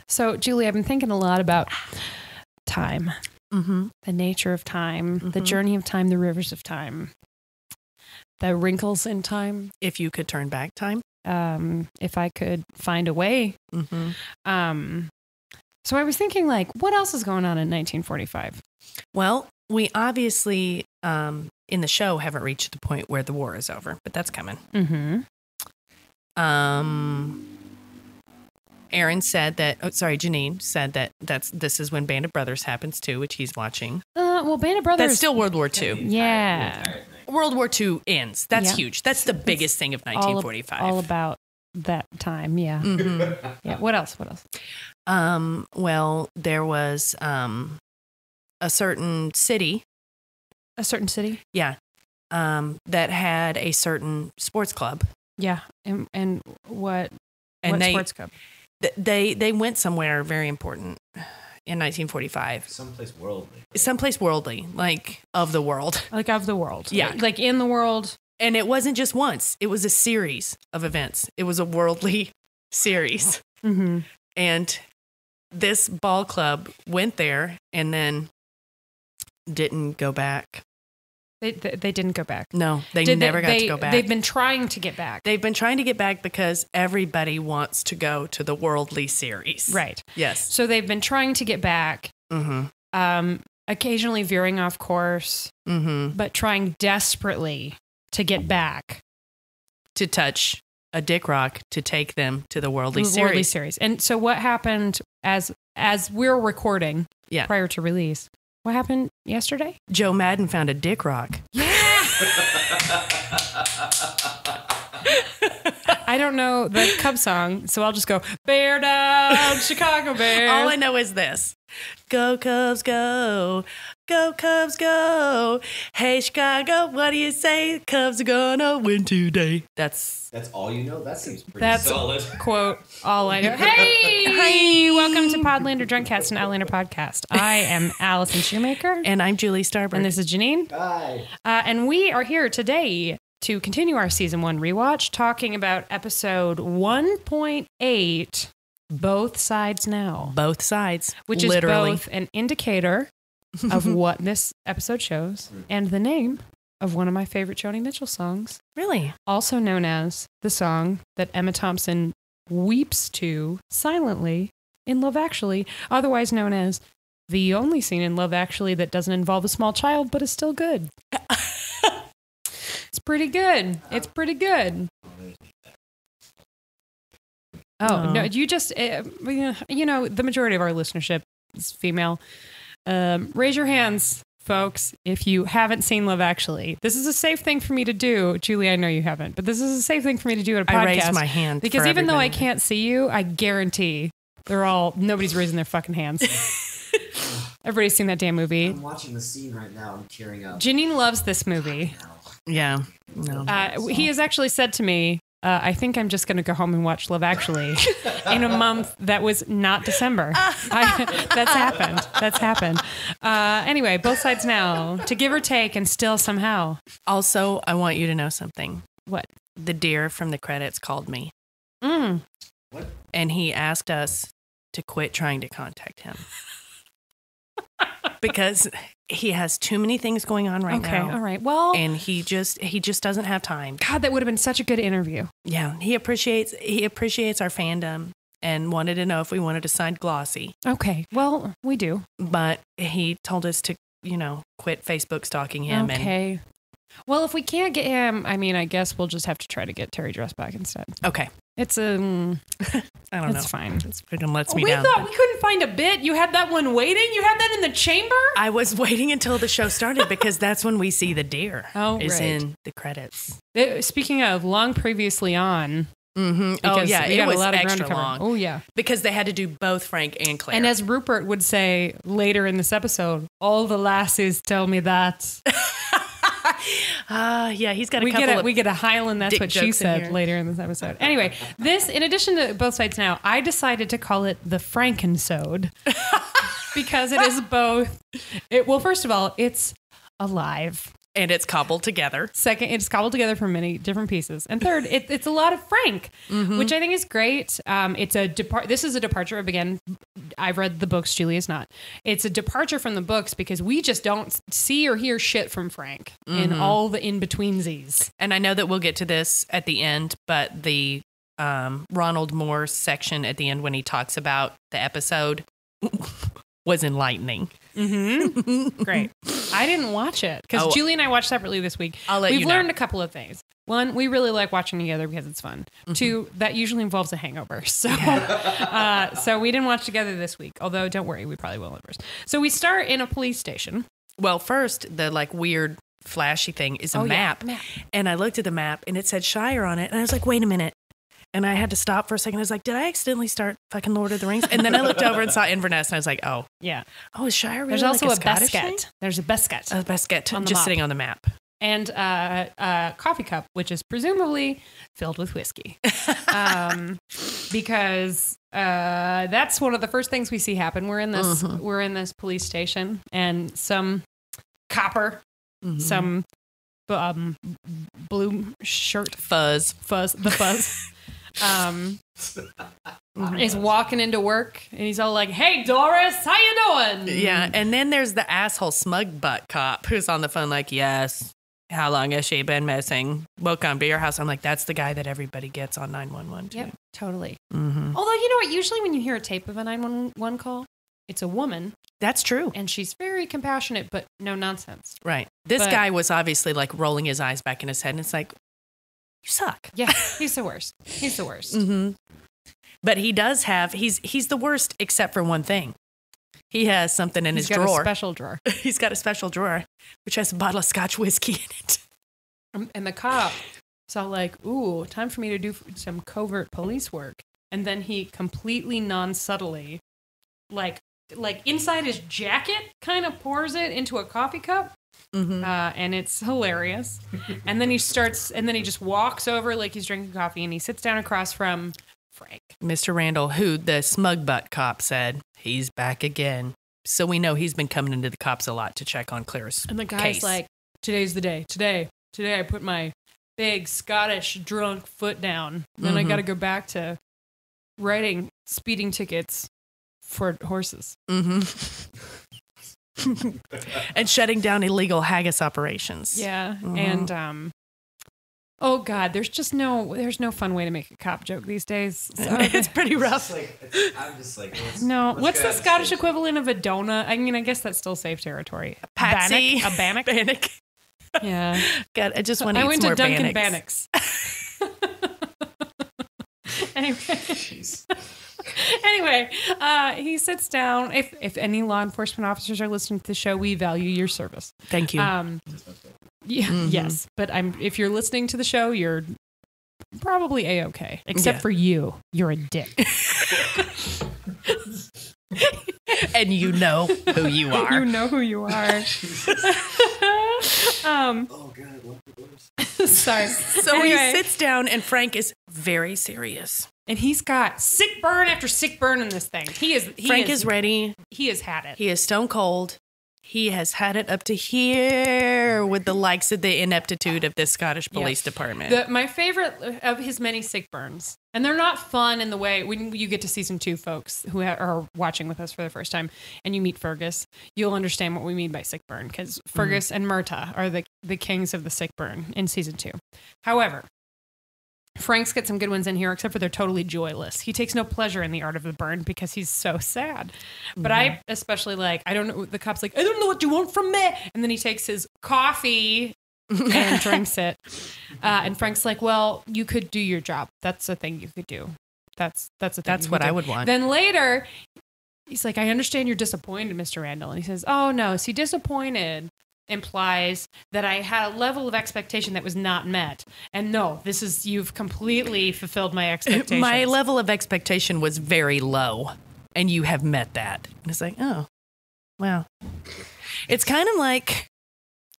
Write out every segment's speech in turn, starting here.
So, Julie, I've been thinking a lot about time, Mm-hmm. the nature of time, the Mm-hmm. journey of time, the rivers of time, the wrinkles in time. If you could turn back time. If I could find a way. Mm-hmm. So I was thinking, like, what else is going on in 1945? Well, we obviously in the show haven't reached the point where the war is over, but that's coming. Mm-hmm. Aaron said that. Oh, sorry, Janine said that this is when Band of Brothers happens too, which he's watching. Well, Band of Brothers. That's still World War II. Yeah. World War II ends. That's Yeah. huge. That's the biggest thing of 1945. All about that time. Yeah. Mm-hmm. Yeah. What else? What else? Well, there was a certain city. A certain city. Yeah. That had a certain sports club. Yeah. And what? And what they, sports club? They went somewhere very important in 1945. Someplace worldly, like of the world. Like of the world. Yeah. Like in the world. And it wasn't just once. It was a series of events. It was a worldly series. Mm-hmm. And this ball club went there and then didn't go back. They didn't go back. No, they never got to go back. They've been trying to get back. They've been trying to get back because everybody wants to go to the worldly series. Right. Yes. So they've been trying to get back, occasionally veering off course, but trying desperately to get back. To touch a dick rock to take them to the worldly series. And so what happened as we're recording prior to release? What happened yesterday? Joe Madden found a dick rock. Yeah. I don't know the Cubs song, so I'll just go, Bear down, Chicago Bears. All I know is this. Go Cubs, go. Go Cubs, go. Hey, Chicago, what do you say? Cubs are gonna win today. That's all you know? That seems pretty solid. Quote, all I know. Hey, welcome to Podlander Drunkcast, an Outlander podcast. I am Allison Shoemaker. And I'm Julie Starberg. And this is Janine. Hi. And we are here today to continue our season 1 rewatch, talking about episode 1.8, Both Sides Now. Both sides. Which is both an indicator of what this episode shows and the name of one of my favorite Joni Mitchell songs. Really? Also known as the song that Emma Thompson weeps to silently in Love Actually, otherwise known as the only scene in Love Actually that doesn't involve a small child but is still good. It's pretty good. It's pretty good. Oh, no, you just, the majority of our listenership is female. Raise your hands, folks, if you haven't seen Love Actually. This is a safe thing for me to do. Julie, I know you haven't, but this is a safe thing for me to do at a podcast. I raised my hand. Because even though I can't see you, I guarantee nobody's raising their fucking hands. Everybody's seen that damn movie. I'm watching the scene right now. I'm tearing up. Janine loves this movie. Yeah. No. He has actually said to me, I think I'm just going to go home and watch Love Actually in a month that was not December. That's happened. Anyway, Both Sides Now, to give or take and still somehow. Also, I want you to know something. What? The deer from the credits called me. What? And he asked us to quit trying to contact him. Because he has too many things going on right now. Okay, all right. Well, and he just doesn't have time. God, that would have been such a good interview. Yeah, he appreciates our fandom and wanted to know if we wanted to sign Glossy. Okay, well, we do. But he told us to, quit Facebook stalking him. Okay. Well, if we can't get him, I guess we'll just have to try to get Terry Dress back instead. Okay. It's I don't know. It's fine. It freaking lets me down. We thought we couldn't find a bit. You had that one waiting? You had that in the chamber? I was waiting until the show started because that's when we see the deer. Oh, is right. in the credits. Speaking of, long previously on. Mm-hmm. Oh, yeah. It was extra long. Oh, yeah. Because they had to do both Frank and Claire. And as Rupert would say later in this episode, all the lassies tell me that. Yeah, he's got a couple of we get a Hyland, that's what she said later in this episode. Anyway, this, in addition to Both Sides Now, I decided to call it the Frankensode because it is both. Well, first of all, it's alive. And it's cobbled together. Second, it's cobbled together from many different pieces. And third, it's a lot of Frank, which I think is great. This is a departure. Again, I've read the books. Julie is not. It's a departure from the books because we just don't see or hear shit from Frank in all the in-betweensies. And I know that we'll get to this at the end, but the Ronald Moore section at the end when he talks about the episode was enlightening. Great. I didn't watch it because Julie and I watched separately this week. We've learned a couple of things. One, we really like watching together because it's fun. Two, that usually involves a hangover. So, so we didn't watch together this week. Although, don't worry, we probably will at first. So we start in a police station. Well, first, the weird flashy thing is a map. Yeah, and I looked at the map and it said Shire on it. And I was like, wait a minute. And I had to stop for a second. I was like, did I accidentally start fucking Lord of the Rings? And then I looked over and saw Inverness, and I was like, oh. Yeah. Oh, is Shire really There's also a a Scottish thing? Besket. There's a Besket. A Besket, just sitting on the map. And a coffee cup, which is presumably filled with whiskey. Because that's one of the first things we see happen. We're in this police station, and some copper, some blue shirt. Fuzz. He's walking into work and he's all like, "Hey Doris, how you doing?" Yeah, and then there's the asshole smug butt cop who's on the phone like, "Yes, how long has she been missing? We'll come to your house." I'm like, that's the guy that everybody gets on 911 too. Yep, totally. Although, you know what, usually when you hear a tape of a 911 call, it's a woman. That's true. And she's very compassionate, but no nonsense. Right. This guy was obviously rolling his eyes back in his head, and it's like, you suck. Yeah, he's the worst. But he does have, he's the worst except for one thing. He has something in his drawer. He's got a special drawer. He's got a special drawer, which has a bottle of Scotch whiskey in it. And the cop is all like, ooh, time for me to do some covert police work. And then he completely non-subtly, like inside his jacket, kind of pours it into a coffee cup. And it's hilarious. And then he just walks over like he's drinking coffee, and he sits down across from Frank. Mr. Randall, who the smug butt cop said, he's back again. So we know he's been coming into the cops a lot to check on Claire's And the guy's case. like, today's the day. Today I put my big Scottish drunk foot down. Then I got to go back to writing speeding tickets for horses. And shutting down illegal haggis operations. Yeah. And oh God, there's no fun way to make a cop joke these days. So it's pretty rough. I'm just like, no. What's the Scottish equivalent of a donut? I mean, I guess that's still safe territory. A patsy. A bannock. Bannock. Yeah. God, I just want to eat went some to more Dunkin' bannocks. Anyway, he sits down. If any law enforcement officers are listening to the show, we value your service. Thank you. Yes, but if you're listening to the show, you're probably A-okay. Except for you. You're a dick. And you know who you are. You know who you are. Oh God, sorry. So anyway, he sits down, and Frank is very serious. And he's got sick burn after sick burn in this thing. Frank is ready. He has had it. He is stone cold. He has had it up to here with the likes of the ineptitude of this Scottish police department. My favorite of his many sick burns, and they're not fun in the way when you get to season 2, folks who are watching with us for the first time, and you meet Fergus, you'll understand what we mean by sick burn, because Fergus and Murtagh are the kings of the sick burn in season 2. However, Frank's got some good ones in here, except for they're totally joyless. He takes no pleasure in the art of the burn because he's so sad. But I especially I don't know, the cop's like, I don't know what you want from me. And then he takes his coffee and drinks it. And Frank's like, well, you could do your job. That's a thing you could do. That's a thing. That's what I would want. Then later, he's like, I understand you're disappointed, Mr. Randall. And he says, oh no, see, disappointed implies that I had a level of expectation that was not met. And no, you've completely fulfilled my expectations. My level of expectation was very low, and you have met that. And it's like, oh, wow. It's kind of like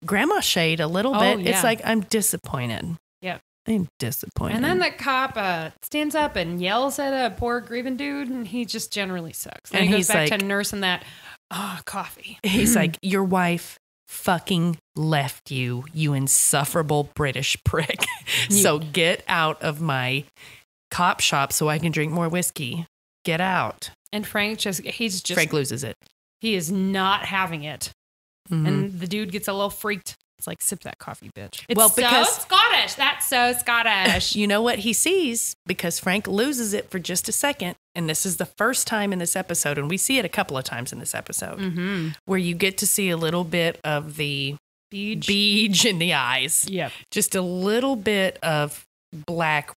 grandma shade a little bit. Yeah. It's like, I'm disappointed. Yep. I'm disappointed. And then the cop stands up and yells at a poor grieving dude, and he just generally sucks. And he goes back to nursing that coffee. He's like, your wife fucking left you, you insufferable British prick. So get out of my cop shop so I can drink more whiskey. Get out. And Frank Frank loses it. He is not having it. Mm-hmm. And the dude gets a little freaked. It's like, sip that coffee, bitch. It's because so Scottish. That's so Scottish. You know what he sees? Because Frank loses it for just a second. And this is the first time in this episode, and we see it a couple of times in this episode, where you get to see a little bit of the beige in the eyes. Yep. Just a little bit of black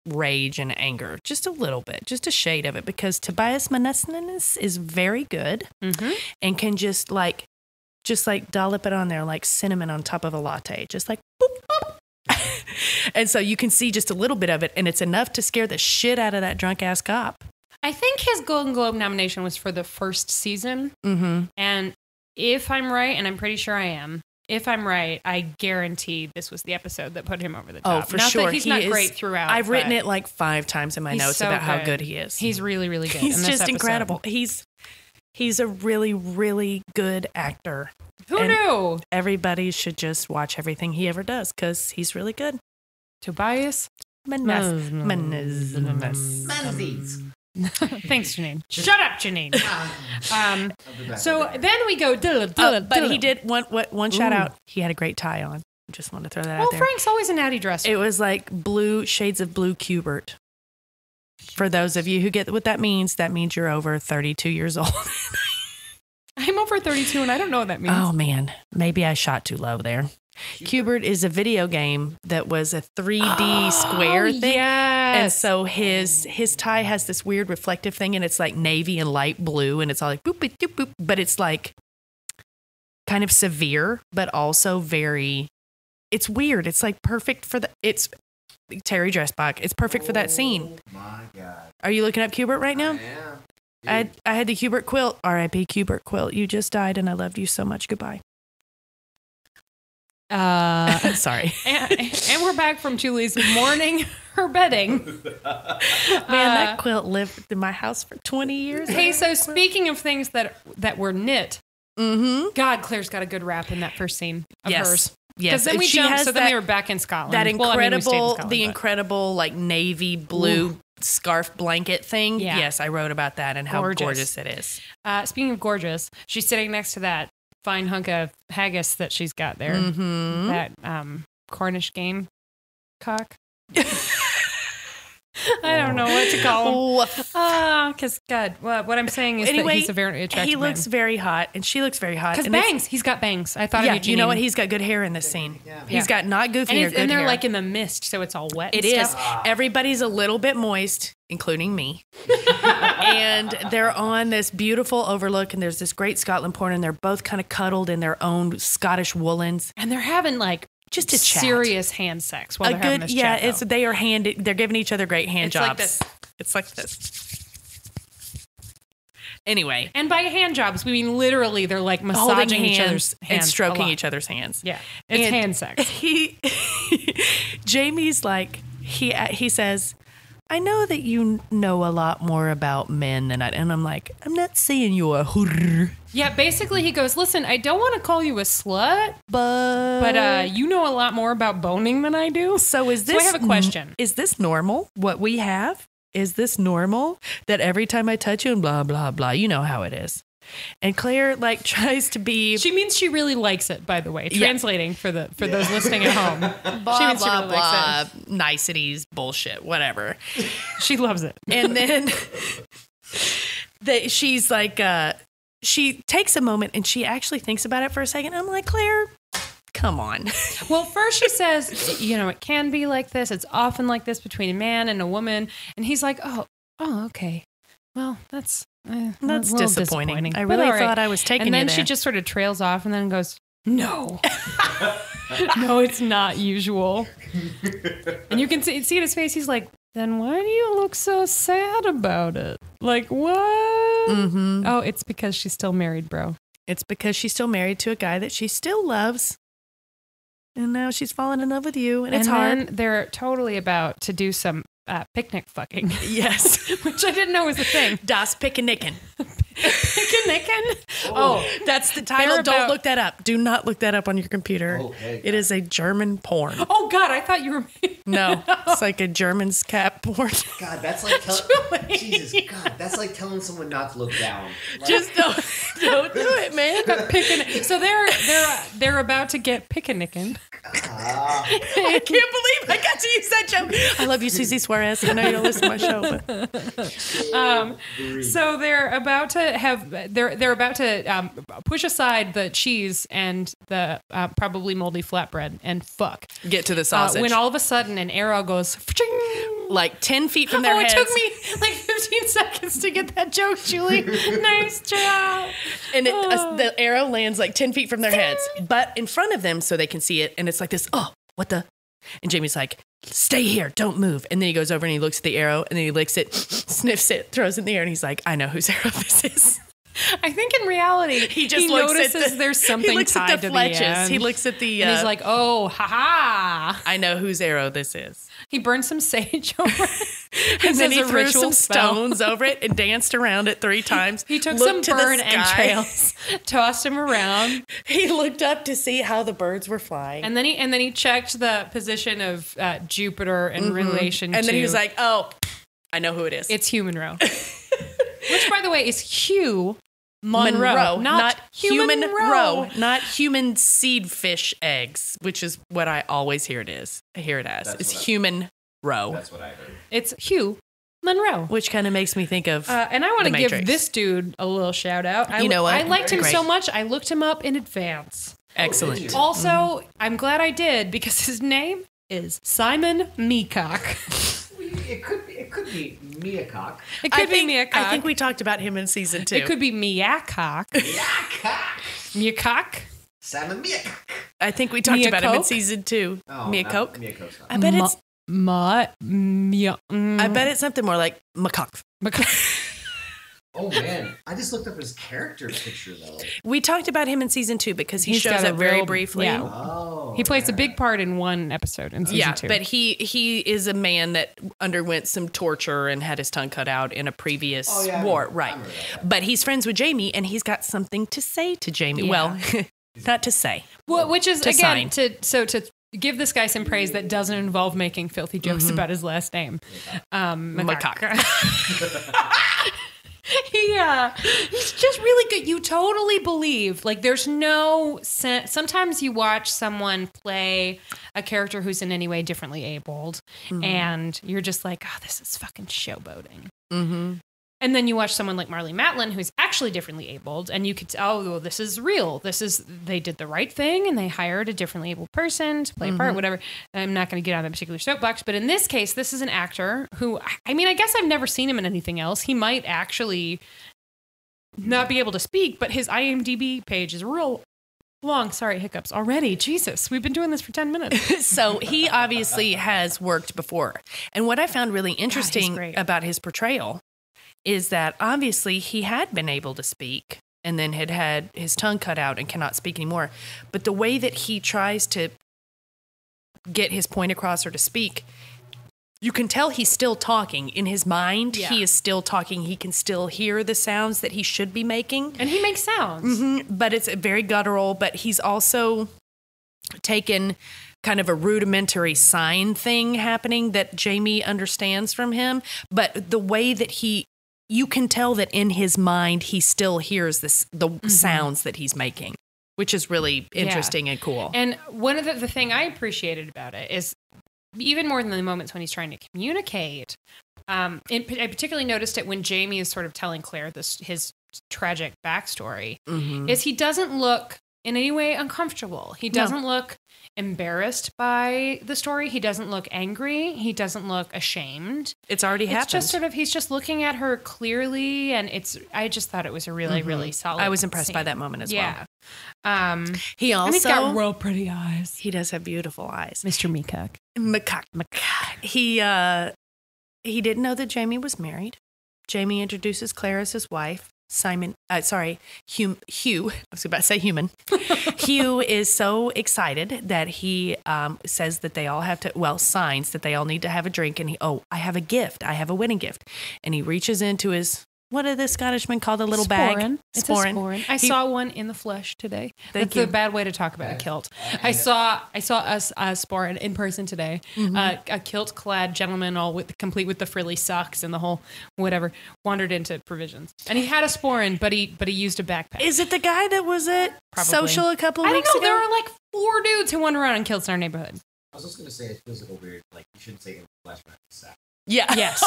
rage and anger. Just a little bit. Just a shade of it. Because Tobias Menzies is very good and can just dollop it on there like cinnamon on top of a latte. Just like boop, boop. And so you can see just a little bit of it, and it's enough to scare the shit out of that drunk ass cop. I think his Golden Globe nomination was for the first season. Mm-hmm. And if I'm right, and I'm pretty sure I am, if I'm right, I guarantee this was the episode that put him over the top. Oh, for sure. That he's not great throughout. I've written it like 5 times in my notes so about good. how good he is. He's really, really good. He's in this just episode. incredible. He's a really, really good actor. Who knew? Everybody should just watch everything he ever does because he's really good. Tobias Menzies. Thanks, Janine. Shut up, Janine. So then we go. But he did one shout out. He had a great tie on. Just want to throw that out there. Frank's always a natty dresser. It was like shades of blue Cubert. For those of you who get what that means you're over 32 years old. I'm over 32 and I don't know what that means. Oh man, maybe I shot too low there. Cubert is a video game that was a 3D square thing. Yes. And so his tie has this weird reflective thing, and it's like navy and light blue, and it's all like boop, boop, boop, boop. But it's like kind of severe, but also very, it's weird. It's like perfect for it's Terry Dressbach. It's perfect for that scene. Oh my God. Are you looking up Cubert right now? I am. I had the Cubert quilt. R.I.P. Cubert quilt. You just died, and I loved you so much. Goodbye. Sorry. And we're back from Julie's mourning her bedding. Man, that quilt lived in my house for 20 years. Hey, so speaking of things that were knit, God, Claire's got a good rap in that first scene of hers. Yes, because then we jumped. So then we were back in Scotland. That incredible, the incredible like navy blue scarf blanket thing. Yeah. Yes, I wrote about that and how gorgeous it is. Speaking of gorgeous, she's sitting next to that fine hunk of haggis that she's got there. That Cornish game cock. I don't know what to call him. Because God, what I'm saying is that he's a very attractive He looks very hot, and she looks very hot. Because bangs, he's got bangs. I thought of you know what? He's got good hair in this scene. Yeah. He's got not goofy hair, good and they're hair. like in the mist, so it's all wet. It is. Everybody's a little bit moist, including me. And they're on this beautiful overlook, and there's this great Scotland porn, and they're both kind of cuddled in their own Scottish woolens. And they're having like just a chat. Serious hand sex while they're having this chat. They're giving each other great hand jobs. Like this. It's like this. Anyway. And by hand jobs, we mean literally they're like massaging each other's hands and stroking each other's hands. Yeah. It's hand sex. Jamie's like, he says, I know that you know a lot more about men than I, and I'm like, I'm not saying you're a hurr. Yeah, basically he goes, listen, I don't want to call you a slut, but you know a lot more about boning than I do. So I have a question. Is this normal, what we have? Is this normal that every time I touch you and blah, blah, blah, you know how it is. And Claire like tries to be. She means she really likes it, by the way. Translating for those listening at home. Blah, she means blah, she really blah, likes it. Niceties, bullshit, whatever. She loves it. And then she's like, she takes a moment and she actually thinks about it for a second. I'm like, Claire, come on. Well, first she says, it can be like this. It's often like this between a man and a woman. And he's like, oh, okay. Well, that's disappointing. I really thought I was taking it there. And then she just sort of trails off and then goes, no. No, it's not usual. And you can see in his face, he's like, then why do you look so sad about it? Like, what? Mm-hmm. Oh, it's because she's still married, bro. It's because she's still married to a guy that she still loves. And now she's fallen in love with you, and it's hard. And then they're totally about to do some picnic fucking. Yes. Which I didn't know was a thing. Das Pickenicken. Pickanickin? Oh, that's the title. They're Don't about- look that up. Do not look that up on your computer. Okay. It is a German porn. Oh God, I thought you were. No, it's like a German's cat porn. God, that's like Julie. Jesus. God, that's like telling someone not to look down. Like, Just don't do it, man. So they're about to get pickanickin. I can't believe I got to use that joke. I love you, Susie Suarez. I know you don't listen to my show, but So they're about to push aside the cheese and the probably moldy flatbread and fuck. get to the sausage. When all of a sudden an arrow goes. Like 10 feet from their heads. It took me like 15 seconds to get that joke, Julie. Nice job. And the arrow lands like 10 feet from their heads, but in front of them so they can see it. And it's like this, oh, what the? And Jamie's like, stay here, don't move. And then he goes over and he looks at the arrow and then he licks it, sniffs it, throws it in the air. And he's like, I know whose arrow this is. I think in reality, He just looks notices at the, there's something he looks tied at the to fletches. the end. He looks at the, and he's like, oh, ha-ha. I know whose arrow this is. He burned some sage over it. And then This he is a threw ritual some spell. stones over it and danced around it 3 times. He took looked some to the burn sky. entrails, tossed him around, He looked up to see how the birds were flying. and then he checked the position of Jupiter in relation to. And then he was like, oh, I know who it is. "It's human row," which, by the way, is Hugh Monroe, not human row. not human seed fish eggs, which is what I always hear it as. That's It's what I- human row, That's what I heard. It's Hugh Monroe. which kind of makes me think of And I want to The give Matrix. this dude a little shout out. You know what? I liked him Great. so much, I looked him up in advance. excellent. did you? Also, I'm glad I did because his name is Simon Meacock. It could be Mia Cock. It could be Meacock. I think we talked about him in season 2. It could be Meacock. Mia Cock. Meacock. Simon Mia Cock. I think we talked Mia about him in Coke? season 2. Oh, Mia not Coke. Mia Coke's not. I bet it's I I bet it's something more like macaque. Oh man, I just looked up his character picture though. We talked about him in season 2 because he He's shows got a up very real- briefly. yeah. Oh, He plays a yeah. big part in one episode in season Yeah, 2. but he is a man that underwent some torture and had his tongue cut out in a previous Oh, yeah, I war, remember- I right? remember that. But he's friends with Jamie, and he's got something to say to Jamie. Yeah. Well, not to say. Well, which is To again sign. to give this guy some praise that doesn't involve making filthy jokes about his last name. Macaque. He's just really good. You totally believe. Like, there's no sense. Sometimes you watch someone play a character who's in any way differently abled, and you're just like, oh, this is fucking showboating. Mm-hmm. And then you watch someone like Marlee Matlin, who's actually differently abled, and you could tell, oh, well, this is real. They did the right thing, and they hired a differently able person to play a part, whatever. I'm not going to get on that particular soapbox, but in this case, this is an actor who, I mean, I guess I've never seen him in anything else. He might actually not be able to speak, but his IMDb page is real long. Sorry, hiccups already. Jesus, we've been doing this for 10 minutes. So he obviously has worked before. And what I found really interesting great. about his portrayal is that obviously he had been able to speak and then had his tongue cut out and cannot speak anymore. But the way that he tries to get his point across or to speak, you can tell he's still talking. In his mind, Yeah. he is still talking. He can still hear the sounds that he should be making. And he makes sounds. But it's very guttural, but he's also taken kind of a rudimentary sign thing happening that Jamie understands from him. But the way that you can tell that in his mind, he still hears the sounds that he's making, which is really interesting and cool. And one of the thing I appreciated about it is even more than the moments when he's trying to communicate. I particularly noticed it when Jamie is sort of telling Claire his tragic backstory. Is he doesn't look in any way uncomfortable. He doesn't look embarrassed by the story. He doesn't look angry. He doesn't look ashamed. It's already happened. It's just sort of, he's just looking at her clearly, and I just thought it was a really, really solid I was impressed by scene. that moment as Yeah. well. He also And he's got real pretty eyes. he does have beautiful eyes. Mr. Meacock. Macaque. He didn't know that Jamie was married. Jamie introduces Claire as his wife. Hugh. I was about to say human. Hugh is so excited that he says that they all have to, signs that they all need to have a drink. And I have a gift. I have a wedding gift. And he reaches into his what did the Scottishman call the little bag? It's a sporran. I saw one in the flesh today. That's a bad way to talk about a kilt. I saw a sporran in person today. A kilt-clad gentleman, complete with the frilly socks and the whole whatever, wandered into Provisions, and he had a sporran, but he used a backpack. Is it the guy that was at Social a couple of weeks ago? There are like 4 dudes who wander around in kilts in our neighborhood. I was just gonna say it's physical weird. Like you shouldn't say in flashback. Yeah. Yes.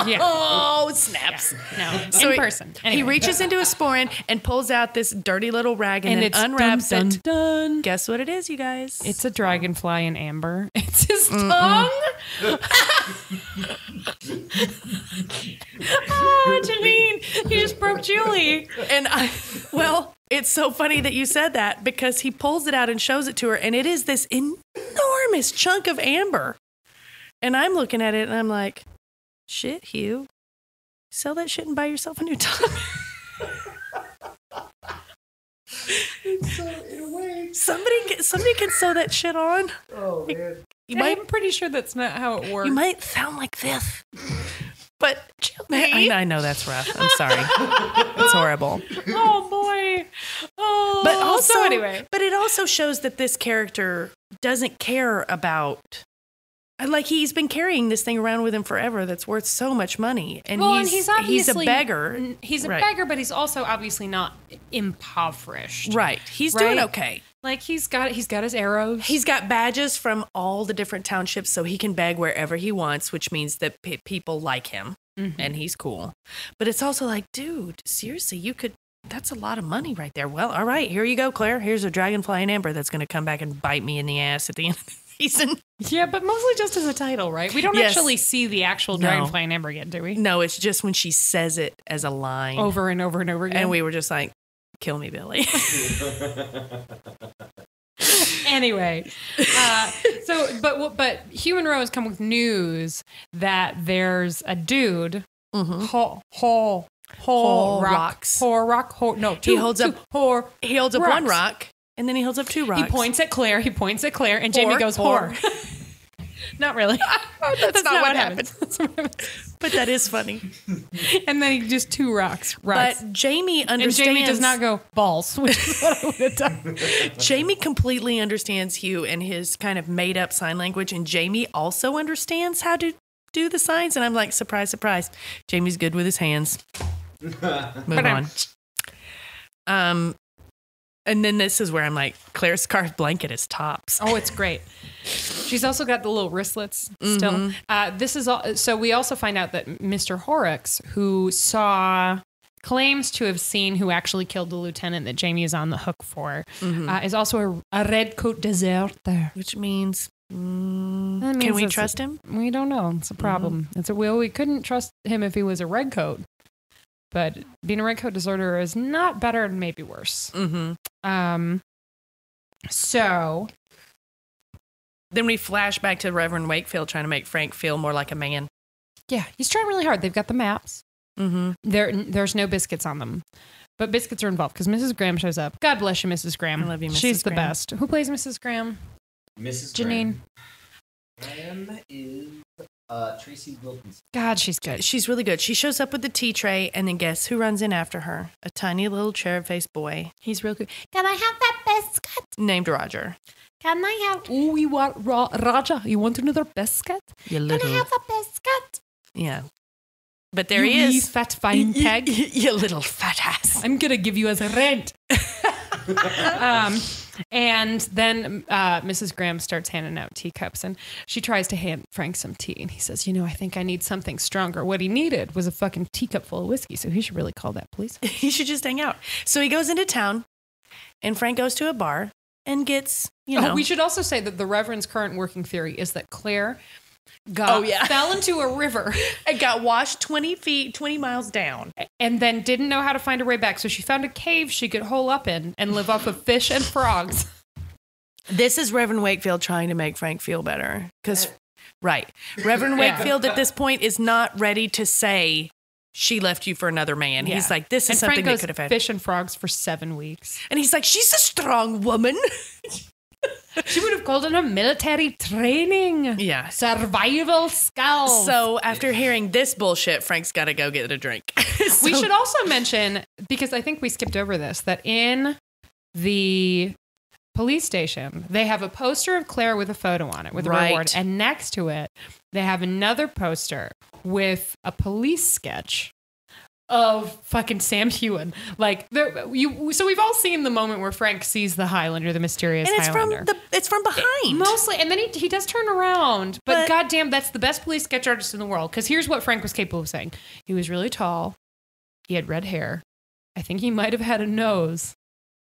Yeah. Oh, snaps. Yeah. No. So in person. Anyway. He reaches into a sporran and pulls out this dirty little rag and then unwraps it. Dun. Guess what it is, you guys? It's a dragonfly in amber. It's his tongue. Oh, Janine, you just broke Julie. And it's so funny that you said that because he pulls it out and shows it to her, and it is this enormous chunk of amber. And I'm looking at it, and I'm like, shit, Hugh, sell that shit and buy yourself a new tongue. In a way. Somebody can sew that shit on. Oh, man. I'm pretty sure that's not how it works. You might sound like this. But I know that's rough. I'm sorry. It's horrible. Oh, boy. Oh, but also, so anyway. But it also shows that this character doesn't care about... Like, he's been carrying this thing around with him forever that's worth so much money. And he's a beggar. He's a beggar, but he's also obviously not impoverished. Right. He's doing okay. Like, he's got his arrows. He's got badges from all the different townships, so he can beg wherever he wants, which means that people like him, and he's cool. But it's also like, dude, seriously, that's a lot of money right there. Well, all right, here you go, Claire. Here's a dragonfly in amber that's going to come back and bite me in the ass at the end of the season. Yeah, but mostly just as a title, right? We don't actually see the actual dragonfly in amber yet, do we? No, it's just when she says it as a line. Over and over and over again. And we were just like, kill me, Billy. Anyway, but Hugh and Rose come with news that there's a dude, rocks. He holds up one rock, and then he holds up 2 rocks. He points at Claire, and Jamie goes, whore. Not really. That's not what happens. But that is funny. And then he just 2 rocks. But Jamie understands. And Jamie does not go balls, which is what I would have done. Jamie completely understands Hugh and his kind of made up sign language. And Jamie also understands how to do the signs. And I'm like, surprise, surprise. Jamie's good with his hands. Move on. And then this is where I'm like, Claire's scarf blanket is tops. Oh, it's great. She's also got the little wristlets still. This is all. So we also find out that Mr. Horrocks, who claims to have seen who actually killed the lieutenant that Jamie is on the hook for, is also a redcoat deserter. Which means, can we trust him? We don't know. It's a problem. We couldn't trust him if he was a redcoat. But being a redcoat deserter is not better and maybe worse. So then we flash back to Reverend Wakefield trying to make Frank feel more like a man. Yeah, he's trying really hard. They've got the maps. There's no biscuits on them. But biscuits are involved because Mrs. Graham shows up. God bless you, Mrs. Graham. I love you, Mrs. She's Graham. The best. Who plays Mrs. Graham? Mrs. Janine. Graham is Tracy Wilkinson. God, she's good. She's really good. She shows up with the tea tray, and then guess who runs in after her? A tiny little cherub-faced boy. He's real good. Can I have that biscuit? Named Roger. Can I have... Oh, you want... Roger, you want another biscuit? Can I have a biscuit? Yeah. But there he is. You fat fine peg. You little fat ass. I'm going to give you as a rent. And then Mrs. Graham starts handing out teacups, and she tries to hand Frank some tea, and he says, I think I need something stronger. What he needed was a fucking teacup full of whiskey, so he should really call that, please. He should just hang out. So he goes into town, and Frank goes to a bar and gets, we should also say that the Reverend's current working theory is that Claire fell into a river and got washed 20 miles down and then didn't know how to find her way back. So she found a cave she could hole up in and live off of fish and frogs. This is Reverend Wakefield trying to make Frank feel better. Reverend Wakefield at this point is not ready to say she left you for another man. Yeah. He's like, this is something that could have happened. Fish and frogs for 7 weeks. And he's like, she's a strong woman. She would have called it a military training. Yeah. Survival skills. So after hearing this bullshit, Frank's got to go get a drink. We should also mention, because I think we skipped over this, that in the police station, they have a poster of Claire with a photo on it with a reward. And next to it, they have another poster with a police sketch of fucking Sam Heughan. Like, so we've all seen the moment where Frank sees the Highlander, the mysterious Highlander. It's from behind. Mostly, and then he does turn around. But goddamn, that's the best police sketch artist in the world. Because here's what Frank was capable of saying. He was really tall. He had red hair. I think he might have had a nose.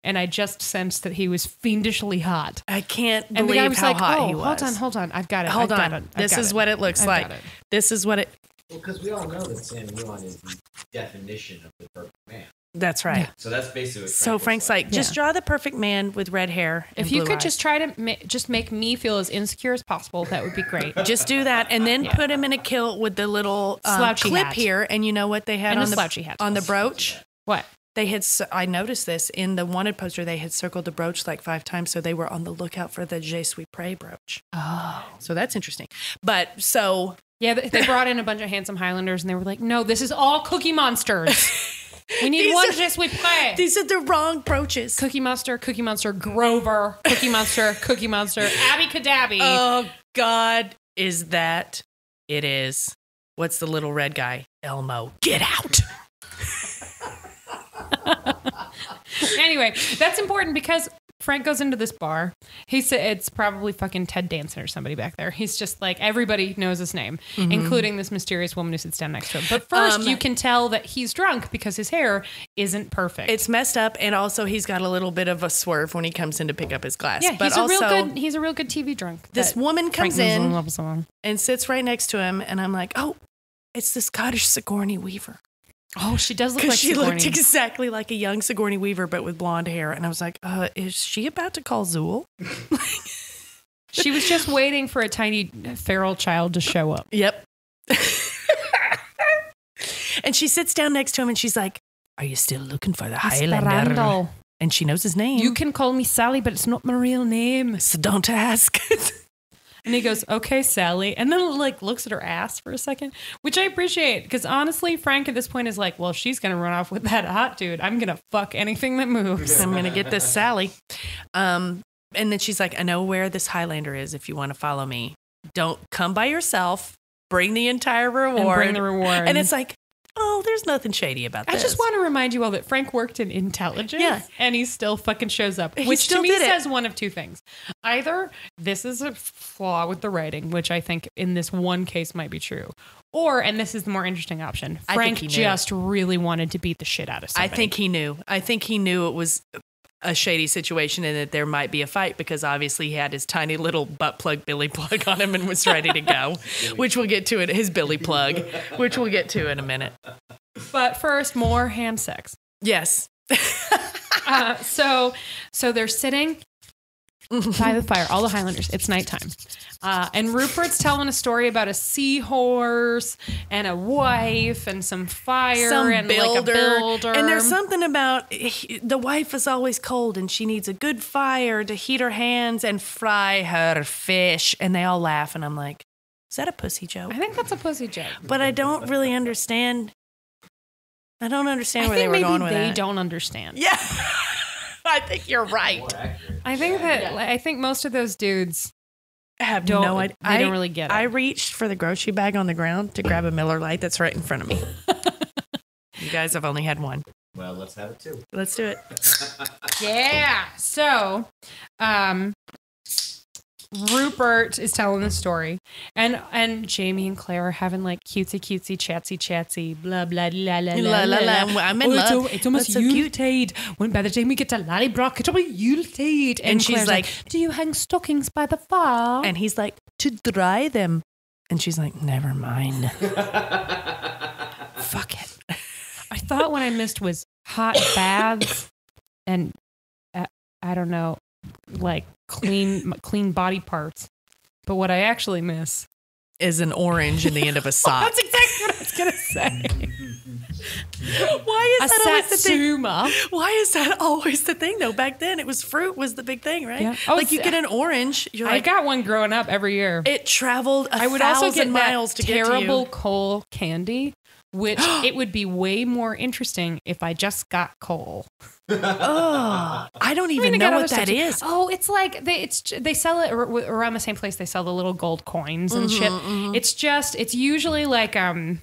And I just sensed that he was fiendishly hot. I can't and believe the guy was how like, hot he was. Hold on. I've got it. Hold on. This is what it looks like. This is what it... Well, because we all know that Sam Heughan is the definition of the perfect man. That's right. Yeah. So that's basically what Frank's like, just draw the perfect man with red hair. If you could just try to just make me feel as insecure as possible, that would be great. Just do that, and then put him in a kilt with the little slouchy clip hat here. And you know what they had on the slouchy hat on the brooch? What? They had, I noticed this in the wanted poster, they had circled the brooch like 5 times, so they were on the lookout for the Je suis prêt brooch. Oh. So that's interesting. But so... Yeah, they brought in a bunch of handsome Highlanders, and they were like, no, this is all Cookie Monsters. We need one Je suis prêt. These are the wrong brooches. Cookie Monster, Grover, Cookie Monster, Abby Cadabby. Oh, God, is that... It is. What's the little red guy? Elmo. Get out. Anyway, that's important because Frank goes into this bar. He said it's probably fucking Ted Danson or somebody back there. He's just like, everybody knows his name, including this mysterious woman who sits down next to him. But first, you can tell that he's drunk because his hair isn't perfect. It's messed up, and also he's got a little bit of a swerve when he comes in to pick up his glass. Yeah, but he's a real good TV drunk. This woman comes in and sits right next to him, and I'm like, oh, it's the Scottish Sigourney Weaver. Oh, she does look like she Sigourney. Looked exactly like a young Sigourney Weaver, but with blonde hair. And I was like, is she about to call Zool? She was just waiting for a tiny feral child to show up. Yep. And she sits down next to him and she's like, are you still looking for the Highlander? And she knows his name. You can call me Sally, but it's not my real name. So don't ask. And he goes, okay, Sally. And then like looks at her ass for a second, which I appreciate. Because honestly, Frank at this point is like, well, if she's going to run off with that hot dude, I'm going to fuck anything that moves. I'm going to get this Sally. And then she's like, I know where this Highlander is if you want to follow me. Don't come by yourself. Bring the entire reward. And it's like, oh, there's nothing shady about this. I just want to remind you all that Frank worked in intelligence. Yeah. And he still fucking shows up. Which to me says one of two things. Either this is a flaw with the writing, which I think in this one case might be true. Or, and this is the more interesting option, Frank just really wanted to beat the shit out of somebody. I think he knew it was a shady situation and that there might be a fight because obviously he had his tiny little butt plug Billy plug on him and was ready to go, which we'll get to it. His Billy plug, which we'll get to in a minute. But first, more ham sex. Yes. So they're sitting by the fire, all the Highlanders. It's nighttime. And Rupert's telling a story about a seahorse and a wife and some fire and like a builder. And there's something about the wife is always cold and she needs a good fire to heat her hands and fry her fish. And they all laugh. And I'm like, is that a pussy joke? I think that's a pussy joke. But I don't really understand. I don't understand where they were going with that. They don't understand. Yeah. I think you're right. I think most of those dudes have no idea. They don't really get it. I reached for the grocery bag on the ground to grab a Miller Lite that's right in front of me. You guys have only had one. Well, let's have it too. Let's do it. Yeah. So, Rupert is telling the story, and Jaime and Claire are having like cutesy, chatsy, blah blah la la la la la. I'm in love. It's almost so Yuletide. When by the time we get to Lallybroch, it'll be Yuletide. And she's like, "Do you hang stockings by the fire?" And he's like, "To dry them." And she's like, "Never mind." Fuck it. I thought what I missed was hot baths and I don't know, like clean body parts. But what I actually miss is an orange in the end of a sock. That's exactly what I was going to say. Why is that always the thing? satsuma. Why is that always the thing, though? Back then, it was fruit was the big thing, right? Yeah. Like you get an orange. You're I like, got one growing up every year. it traveled I would also get miles that to get to terrible you. coal candy, which it would be way more interesting if I just got coal. Oh, I don't even I know got what other that stuff is. too. Oh, it's like they sell it around the same place they sell the little gold coins and shit. It's usually like a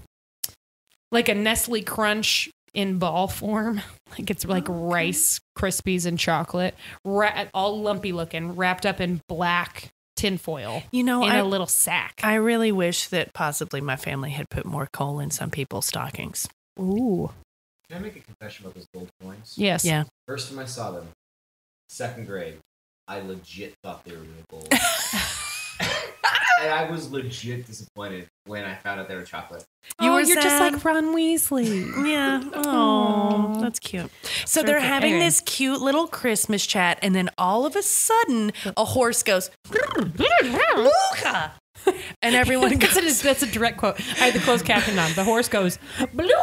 Nestle Crunch in ball form. Like it's like Rice Krispies and chocolate, all lumpy looking, wrapped up in black tinfoil. You know, in a little sack. I really wish that possibly my family had put more coal in some people's stockings. Ooh. Can I make a confession about those gold coins? Yes. Yeah. First time I saw them, 2nd grade, I legit thought they were real gold. And I was legit disappointed when I found out they were chocolate. You're just like Ron Weasley. Yeah. Oh, that's cute. So they're having this cute little Christmas chat, and then all of a sudden, a horse goes, Luca! And everyone goes, that's a direct quote. I had the closed caption on. The horse goes, Beluga!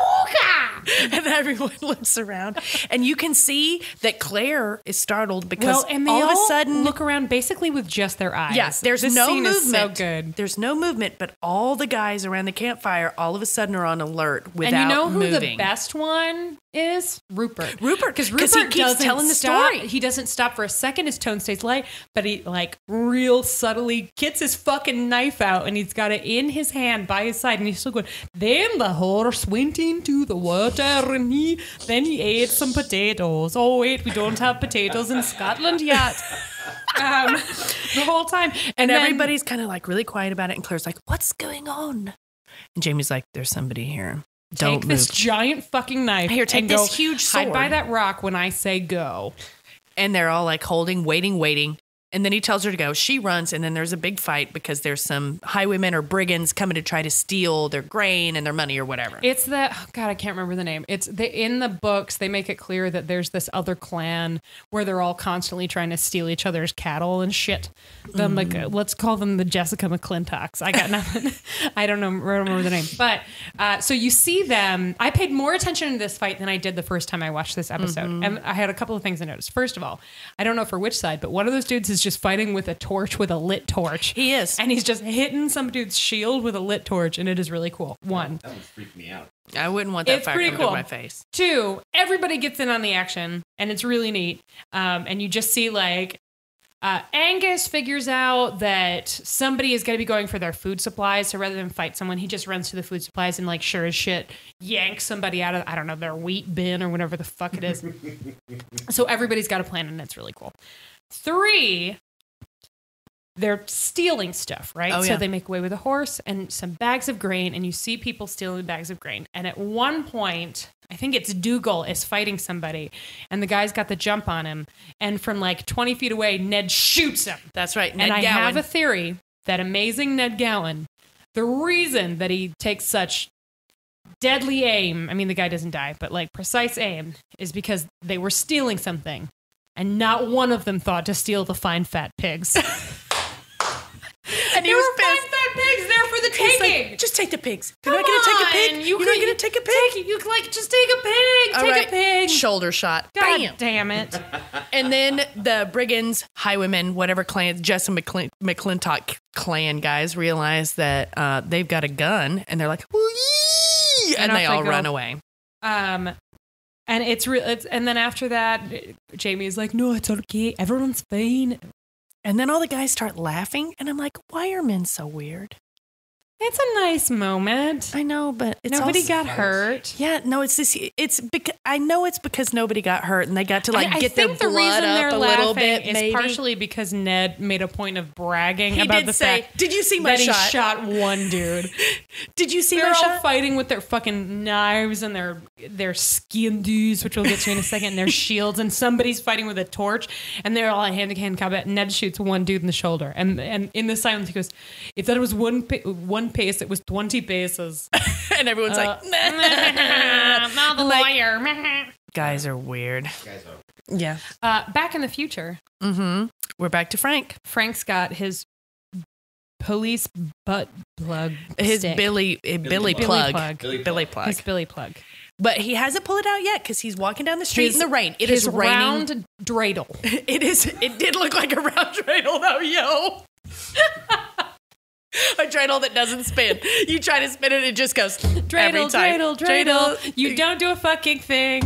And everyone looks around. And you can see that Claire is startled because and they all of a sudden look around basically with just their eyes. Yes, there's this no scene movement. Is so good. There's no movement, but all the guys around the campfire all of a sudden are on alert without And you know who moving. the best one is? Rupert. Because Rupert he keeps doesn't telling the stop. story. He doesn't stop for a second. His tone stays light, but he like real subtly gets his fucking knife out and he's got it in his hand by his side and he's still going, then the horse went into the water and then he ate some potatoes. Oh wait, we don't have potatoes in Scotland yet. The whole time. And then everybody's kind of like really quiet about it. And Claire's like, what's going on? And Jamie's like, there's somebody here. Don't take this giant fucking knife. Here, take and this go huge sword. hide by that rock when I say go. And they're all like holding, waiting. And then he tells her to go. She runs, and then there's a big fight because there's some highwaymen or brigands coming to try to steal their grain and their money or whatever. It's God, I can't remember the name. In the books, they make it clear that there's this other clan where they're all constantly trying to steal each other's cattle and shit. Let's call them the Jessica McClintocks. I got nothing. I don't remember the name. But so you see them. I paid more attention to this fight than I did the first time I watched this episode. And I had a couple of things I noticed. First of all, I don't know for which side, but one of those dudes is just fighting with a torch, with a lit torch. He is. And he's just hitting some dude's shield with a lit torch, and it is really cool. One. That would freak me out. I wouldn't want that fire coming to my face. 2, everybody gets in on the action, and it's really neat. And you just see like Angus figures out that somebody is going to be going for their food supplies. So rather than fight someone, he just runs to the food supplies and like sure as shit yanks somebody out of, I don't know, their wheat bin or whatever the fuck it is. So everybody's got a plan, and it's really cool. 3, they're stealing stuff, right? Oh, so yeah. they make away with a horse and some bags of grain, and you see people stealing bags of grain. And at one point, I think it's Dougal is fighting somebody, and the guy's got the jump on him. And from like 20 feet away, Ned shoots him. That's right. And I have a theory that amazing Ned Gowan, the reason that he takes such deadly aim, I mean, the guy doesn't die, but like precise aim, is because they were stealing something. And not one of them thought to steal the fine fat pigs. And there were fine fat pigs there for the taking. Like, just take the pigs. You're not going to take a pig? You're not going to take a pig? You like, just take a pig. All take right. a pig. Shoulder shot. God Bam. damn it. And then the brigands, highwaymen, whatever clan, Jess and McClintock clan guys realize that they've got a gun, and they're like, wee! And they all run away. And it's real. And then after that, Jamie is like, "No, it's okay. Everyone's fine." And then all the guys start laughing, and I'm like, "Why are men so weird?" It's a nice moment. I know, but it's nobody also, got hurt. Yeah, no, it's this. It's because I know it's because nobody got hurt, and they got to like get their blood up a little bit. Is maybe partially because Ned made a point of bragging about the fact. "Did you see my that shot? He shot one dude. Did you see They're my shot?" They're all fighting with their fucking knives and their skin dues, which we'll get to in a second, and their shields. And somebody's fighting with a torch, and they're all hand to hand combat. Ned shoots one dude in the shoulder, and in the silence he goes, "If that was one pace, it was 20 paces." And everyone's like, "Not the lawyer." Guys are weird. Yeah. Back in the future. Mm-hmm. We're back to Frank. Frank's got his police butt plug. His stick. Billy plug. His Billy plug. But he hasn't pulled it out yet because he's walking down the street in the rain. It is raining. Round dreidel. It did look like a round dreidel, though, yo. A dreidel that doesn't spin. You try to spin it, it just goes Dreidel, dreidel. You don't do a fucking thing.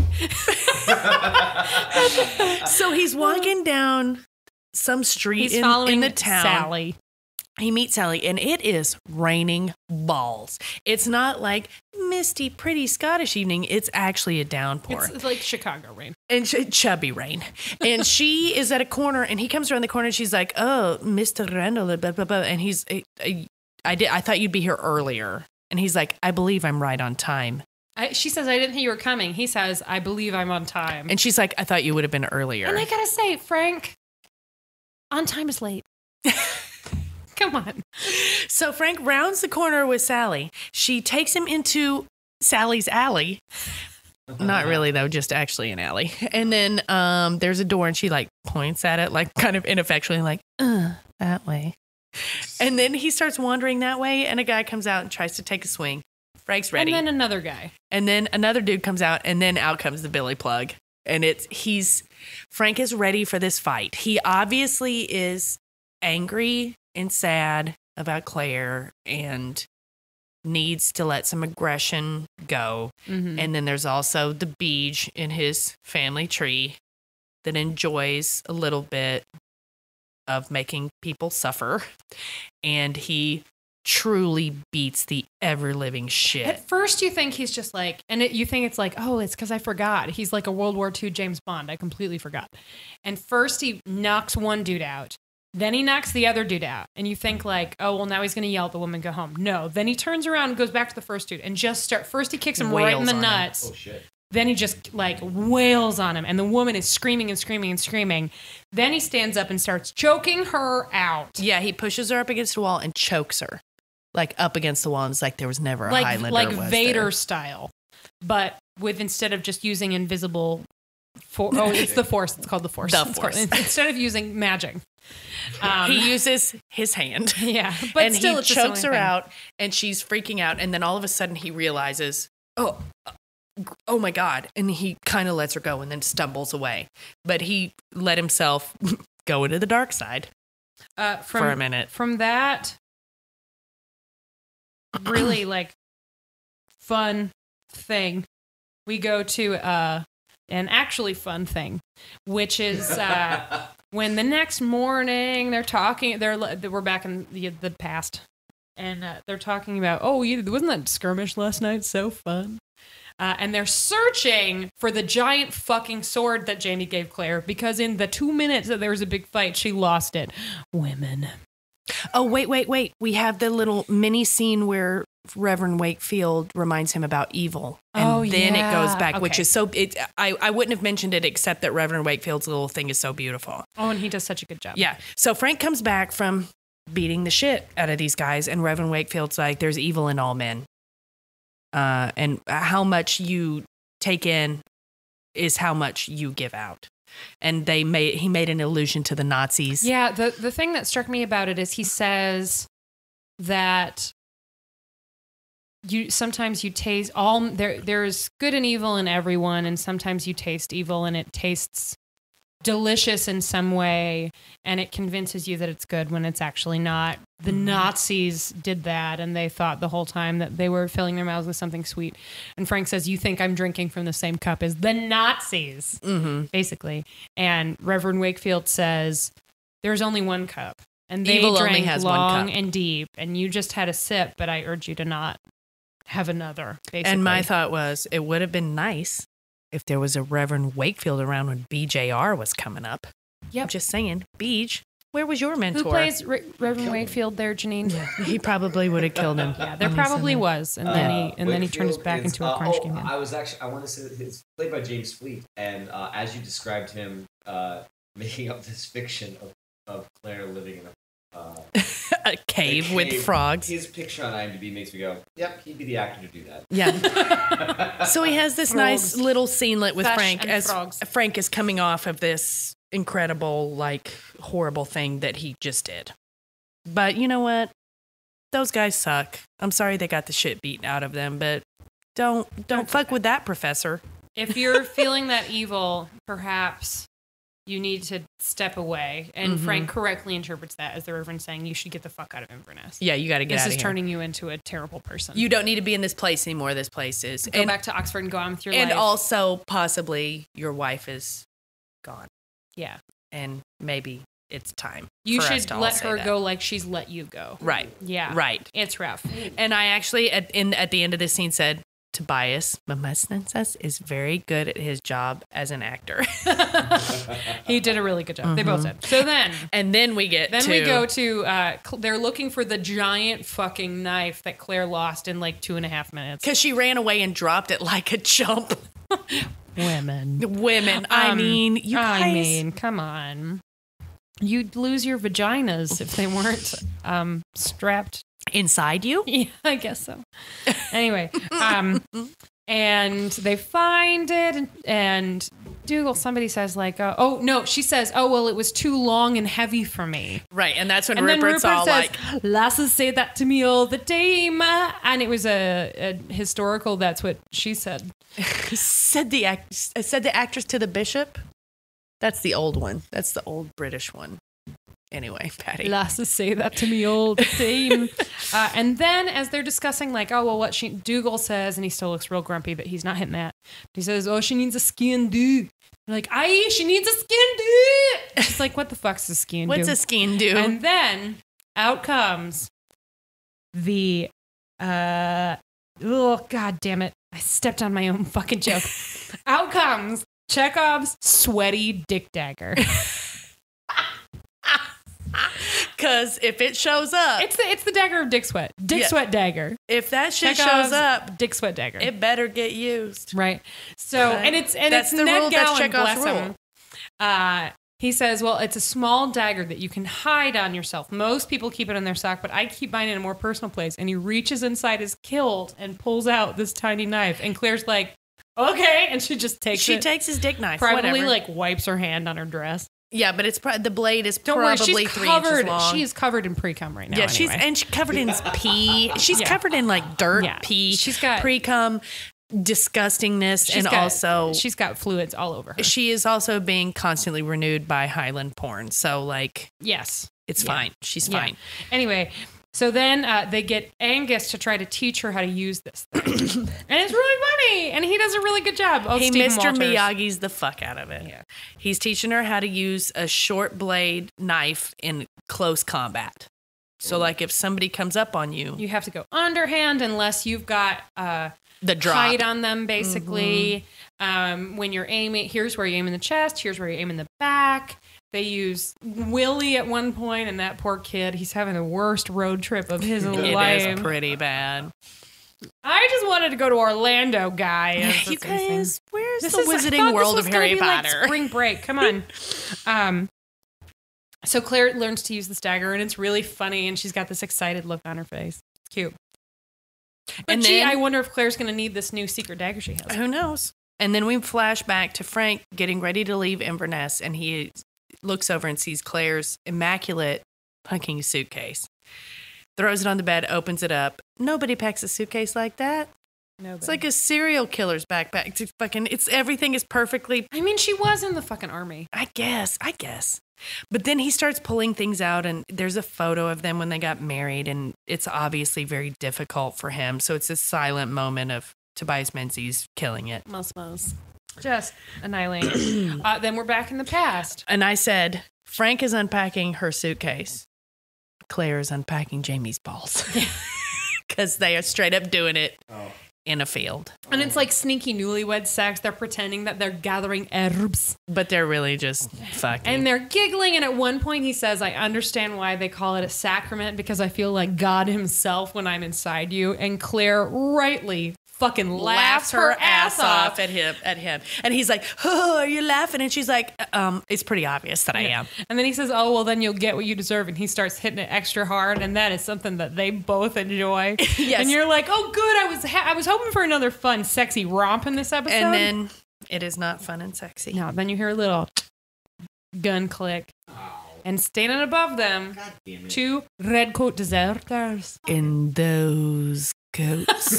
So he's walking down some street in the town. Sally. He meets Sally, and it is raining balls. It's not like misty, pretty Scottish evening. It's actually a downpour. It's like Chicago rain. And chubby rain. And she is at a corner, and he comes around the corner, and she's like, "Oh, Mr. Randall," blah, blah, blah. And he's, I thought you'd be here earlier. And he's like, "I believe I'm right on time." She says, "I didn't think you were coming." He says, "I believe I'm on time." And she's like, "I thought you would have been earlier." And I gotta say, Frank, on time is late. Come on. So Frank rounds the corner with Sally. She takes him into Sally's alley. Not really, though, just actually an alley. And then there's a door, and she like points at it, like kind of ineffectually, like, that way. And then he starts wandering that way, and a guy comes out and tries to take a swing. Frank's ready. And then another guy. And then another dude comes out, and then out comes the Billy plug. And Frank is ready for this fight. He obviously is angry and sad about Claire and needs to let some aggression go. Mm-hmm. And then there's also the beach in his family tree that enjoys a little bit of making people suffer. And he truly beats the ever-living shit. At first you think he's just like, you think it's like, oh, it's because I forgot. He's like a World War II James Bond. I completely forgot. And first he knocks one dude out. Then he knocks the other dude out. And you think like, oh, well, now he's going to yell at the woman, go home. No. Then he turns around and goes back to the first dude and first he kicks him right in the nuts. Oh, shit. Then he just like wails on him. And the woman is screaming and screaming and screaming. Then he stands up and starts choking her out. Yeah, he pushes her up against the wall and chokes her. Like up against the wall. And it's like there was never a Highlander. Like Vader style. But instead of just using invisible... it's the Force. It's called the Force. The Force. Instead of using magic. He uses his hand. Yeah. But and still, he chokes her out, and she's freaking out. And then all of a sudden he realizes, oh my God. And he kind of lets her go and then stumbles away. But he let himself go into the dark side for a minute. From that really like fun thing, we go to an actually fun thing, which is when the next morning they're talking, we're back in the past, and they're talking about, wasn't that skirmish last night so fun? And they're searching for the giant fucking sword that Jaime gave Claire, because in the 2 minutes that there was a big fight, she lost it. Women. Oh, wait. We have the little mini scene where Reverend Wakefield reminds him about evil. And then it goes back, which is so... I wouldn't have mentioned it except that Reverend Wakefield's little thing is so beautiful. Oh, and he does such a good job. Yeah. So Frank comes back from beating the shit out of these guys, and Reverend Wakefield's like, there's evil in all men. And how much you take in is how much you give out. And he made an allusion to the Nazis. Yeah, the thing that struck me about it is he says that sometimes you taste there's good and evil in everyone, and sometimes you taste evil and it tastes delicious in some way, and it convinces you that it's good when it's actually not. The Nazis did that, and they thought the whole time that they were filling their mouths with something sweet. And Frank says, you think I'm drinking from the same cup as the Nazis, basically. And Reverend Wakefield says, there's only one cup, and they Evil drank only has long one cup. and deep, and you just had a sip, but I urge you to not have another, basically. And my thought was, it would have been nice if there was a Reverend Wakefield around when BJR was coming up. Yep. I'm just saying, Beej, where was your mentor? Who plays Reverend Wakefield there, Janine? Yeah, he probably would have killed him. Yeah, there probably was, and then he turned his back into a crunch game. I want to say that it's played by James Fleet, and as you described him making up this fiction of Claire living in a cave with frogs. His picture on IMDb makes me go, yep, he'd be the actor to do that. Yeah. So he has this nice little scenelet with Frank as frogs. Frank is coming off of this incredible, horrible thing that he just did. But you know what? Those guys suck. I'm sorry they got the shit beaten out of them, but Don't fuck with that, Professor. If you're feeling that evil, perhaps you need to step away. And Frank correctly interprets that as the Reverend saying you should get the fuck out of Inverness. Yeah, you got to get out of here. This is turning you into a terrible person. You don't need to be in this place anymore. This place is. Go back to Oxford and go on with your life. And also, possibly, your wife is gone. Yeah. And maybe it's time. You for us should to all let say her that. go like she's let you go. Right. Yeah. Right. It's rough. And I actually, at the end of this scene, said, Tobias Mamesnenses is very good at his job as an actor. He did a really good job. They both did. So then... And then we go to... they're looking for the giant fucking knife that Claire lost in like 2.5 minutes. Because she ran away and dropped it like a chump. Women. I mean, you guys... I mean, come on. You'd lose your vaginas if they weren't strapped... Inside you? Yeah, I guess so. Anyway, and they find it, and Dougal, somebody says like, oh, no, she says, oh, well, it was too long and heavy for me. Right, and that's when And Rupert's then Rupert all says, like... lasses say that to me all the time. And it was a historical, that's what she said. said the actress to the bishop? That's the old one. That's the old British one. Anyway, Patty. Lasses say that to me all the time. And then as they're discussing, like, oh, well, what Dougal says, and he still looks real grumpy, but he's not hitting that. He says, oh, she needs a skin do. They're like, aye, she needs a skin do. She's like, what the fuck's a skin do? What's a skin do? And then out comes the, oh, God damn it. I stepped on my own fucking joke. Out comes Chekhov's sweaty dick dagger. Because if it shows up, it's the dagger of Dick Sweat. Dick Sweat dagger. If that shit Chekhov's shows up, Dick Sweat dagger. it better get used. Right. So Right. it's That's the Ned rule. That's Gowan, Chekhov's bless rule. him. He says, well, it's a small dagger that you can hide on yourself. Most people keep it in their sock, but I keep mine in a more personal place. And he reaches inside his kilt and pulls out this tiny knife. And Claire's like, okay. And she just takes it. She takes his dick knife. Probably whatever. like wipes her hand on her dress. Yeah, but it's the blade is Don't worry, probably she's 3 covered. inches long. She is covered in pre-cum right now. Yeah, anyway. she's covered in pee. She's Yeah. covered in like dirt, Yeah. pee. She's got pre-cum, disgustingness, and she's got fluids all over her. she is also being constantly renewed by Highland porn. So like, Yes, it's Yeah. fine. She's Yeah. fine. Anyway, so then they get Angus to try to teach her how to use this thing. And it's really funny. And he does a really good job. Oh, He Stephen Mr. Walters. Miyagi's the fuck out of it. Yeah. He's teaching her how to use a short blade knife in close combat. So like if somebody comes up on you, You have to go underhand unless you've got the drop. height on them, basically. When you're aiming, here's where you aim in the chest. Here's where you aim in the back. They use Willie at one point, and that poor kid, he's having the worst road trip of his life. It is pretty bad. I just wanted to go to Orlando, guys. You guys, where's This the is- I Wizarding thought World this of was gonna Harry be like Potter? spring break. Come on. So Claire learns to use this dagger, and it's really funny, and she's got this excited look on her face. It's cute. But And gee, then- I wonder if Claire's going to need this new secret dagger she has. Who knows? And then we flash back to Frank getting ready to leave Inverness, and he looks over and sees Claire's immaculate fucking suitcase. Throws it on the bed, opens it up. Nobody packs a suitcase like that. No, It's like a serial killer's backpack. Everything is perfectly. I mean, she was in the fucking army. I guess. But then he starts pulling things out, and there's a photo of them when they got married, and it's obviously very difficult for him. So it's a silent moment of Tobias Menzies killing it. Most. Just annihilating it. Then we're back in the past. And I said, Frank is unpacking her suitcase. Claire is unpacking Jamie's balls. Because they are straight up doing it in a field. And it's like sneaky newlywed sex. They're pretending that they're gathering herbs. But they're really just fucking. And they're giggling. And at one point he says, I understand why they call it a sacrament because I feel like God himself when I'm inside you. And Claire rightly fucking laughs her ass off at him. And he's like, oh, are you laughing? And she's like, it's pretty obvious that I am. And then he says, oh, well, then you'll get what you deserve. And he starts hitting it extra hard. And that is something that they both enjoy. Yes. And you're like, oh, good. I was hoping for another fun, sexy romp in this episode. And then it is not fun and sexy. No, then you hear a little gun click. And standing above them, God damn it. 2 redcoat deserters. In those coats.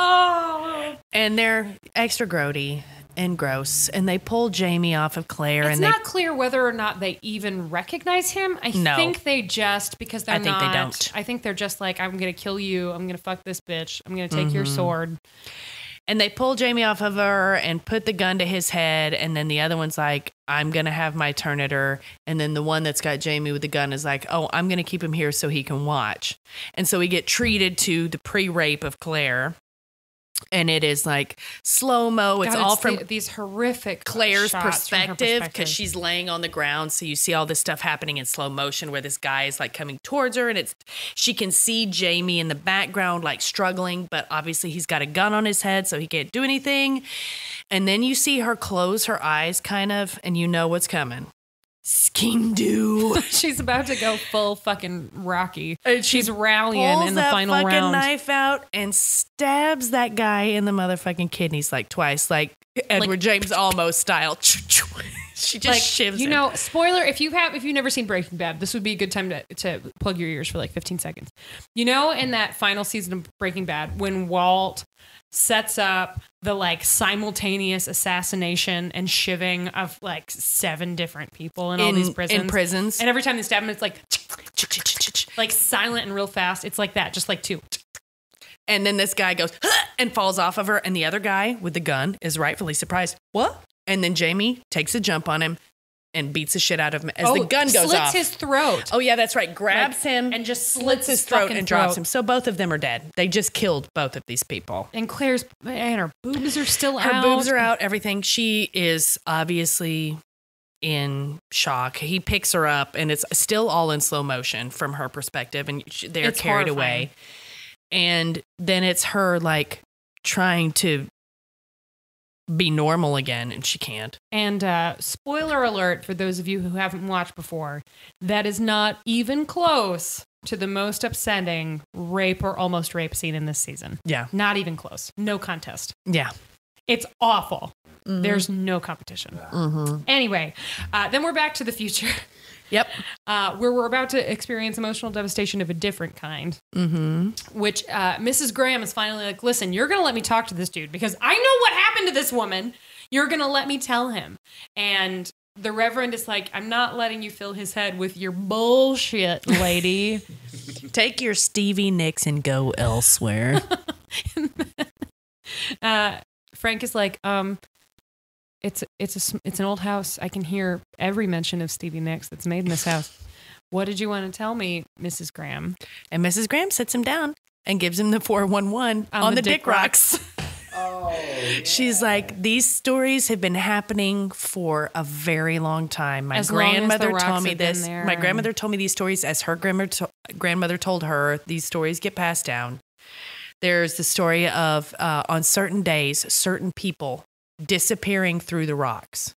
Oh. And they're extra grody and gross. And they pull Jaime off of Claire. It's not clear whether or not they even recognize him. I think they just, because they're not. I think they don't. I think they're just like, I'm going to kill you. I'm going to fuck this bitch. I'm going to take your sword. And they pull Jaime off of her and put the gun to his head. And then the other one's like, I'm going to have my turn at her. And then the one that's got Jaime with the gun is like, oh, I'm going to keep him here so he can watch. And so we get treated to the pre-rape of Claire. And it is like slow-mo. It's all from these horrific Claire's perspective because she's laying on the ground. So you see all this stuff happening in slow motion where this guy is like coming towards her. And she can see Jaime in the background like struggling. But obviously he's got a gun on his head so he can't do anything. And then you see her close her eyes kind of and you know what's coming. Skim-doo. She's about to go full fucking Rocky. She's rallying in the final round. Pulls that fucking knife out and stabs that guy in the motherfucking kidneys like twice, like Edward James Olmos style. She just shivs him. You know, spoiler, if you've never seen Breaking Bad, this would be a good time to plug your ears for like 15 seconds. You know, in that final season of Breaking Bad, when Walt sets up the like simultaneous assassination and shivving of like 7 different people in all these prisons. In prisons. And every time they stab him, it's like silent and real fast. It's like that, just like 2. And then this guy goes and falls off of her. And the other guy with the gun is rightfully surprised. What? And then Jaime takes a jump on him and beats the shit out of him as the gun goes off. Slits his throat. Oh, yeah, that's right. Grabs him and just slits his throat and drops him. So both of them are dead. They just killed both of these people. And Claire's, and her boobs are still out. Her boobs are out, everything. She is obviously in shock. He picks her up and it's still all in slow motion from her perspective. And they're carried away. And then it's her like trying to be normal again, and she can't. And spoiler alert for those of you who haven't watched before, that is not even close to the most upsetting rape or almost rape scene in this season. Yeah. Not even close. No contest. Yeah. It's awful. Mm-hmm. There's no competition. Mm-hmm. Anyway, then we're back to the future. Yep. Where we're about to experience emotional devastation of a different kind. Mm-hmm. Which Mrs. Graham is finally like, listen, you're going to let me talk to this dude because I know what happened to this woman. You're going to let me tell him. And the Reverend is like, I'm not letting you fill his head with your bullshit, lady. Take your Stevie Nicks and go elsewhere. Frank is like, it's an old house. I can hear every mention of Stevie Nicks that's made in this house. What did you want to tell me, Mrs. Graham? And Mrs. Graham sits him down and gives him the 411 on the dick rocks. Oh, yeah. She's like, these stories have been happening for a very long time. My grandmother told me this. My grandmother told me these stories as her grandmother told her. These stories get passed down. There's the story of on certain days, certain people disappearing through the rocks.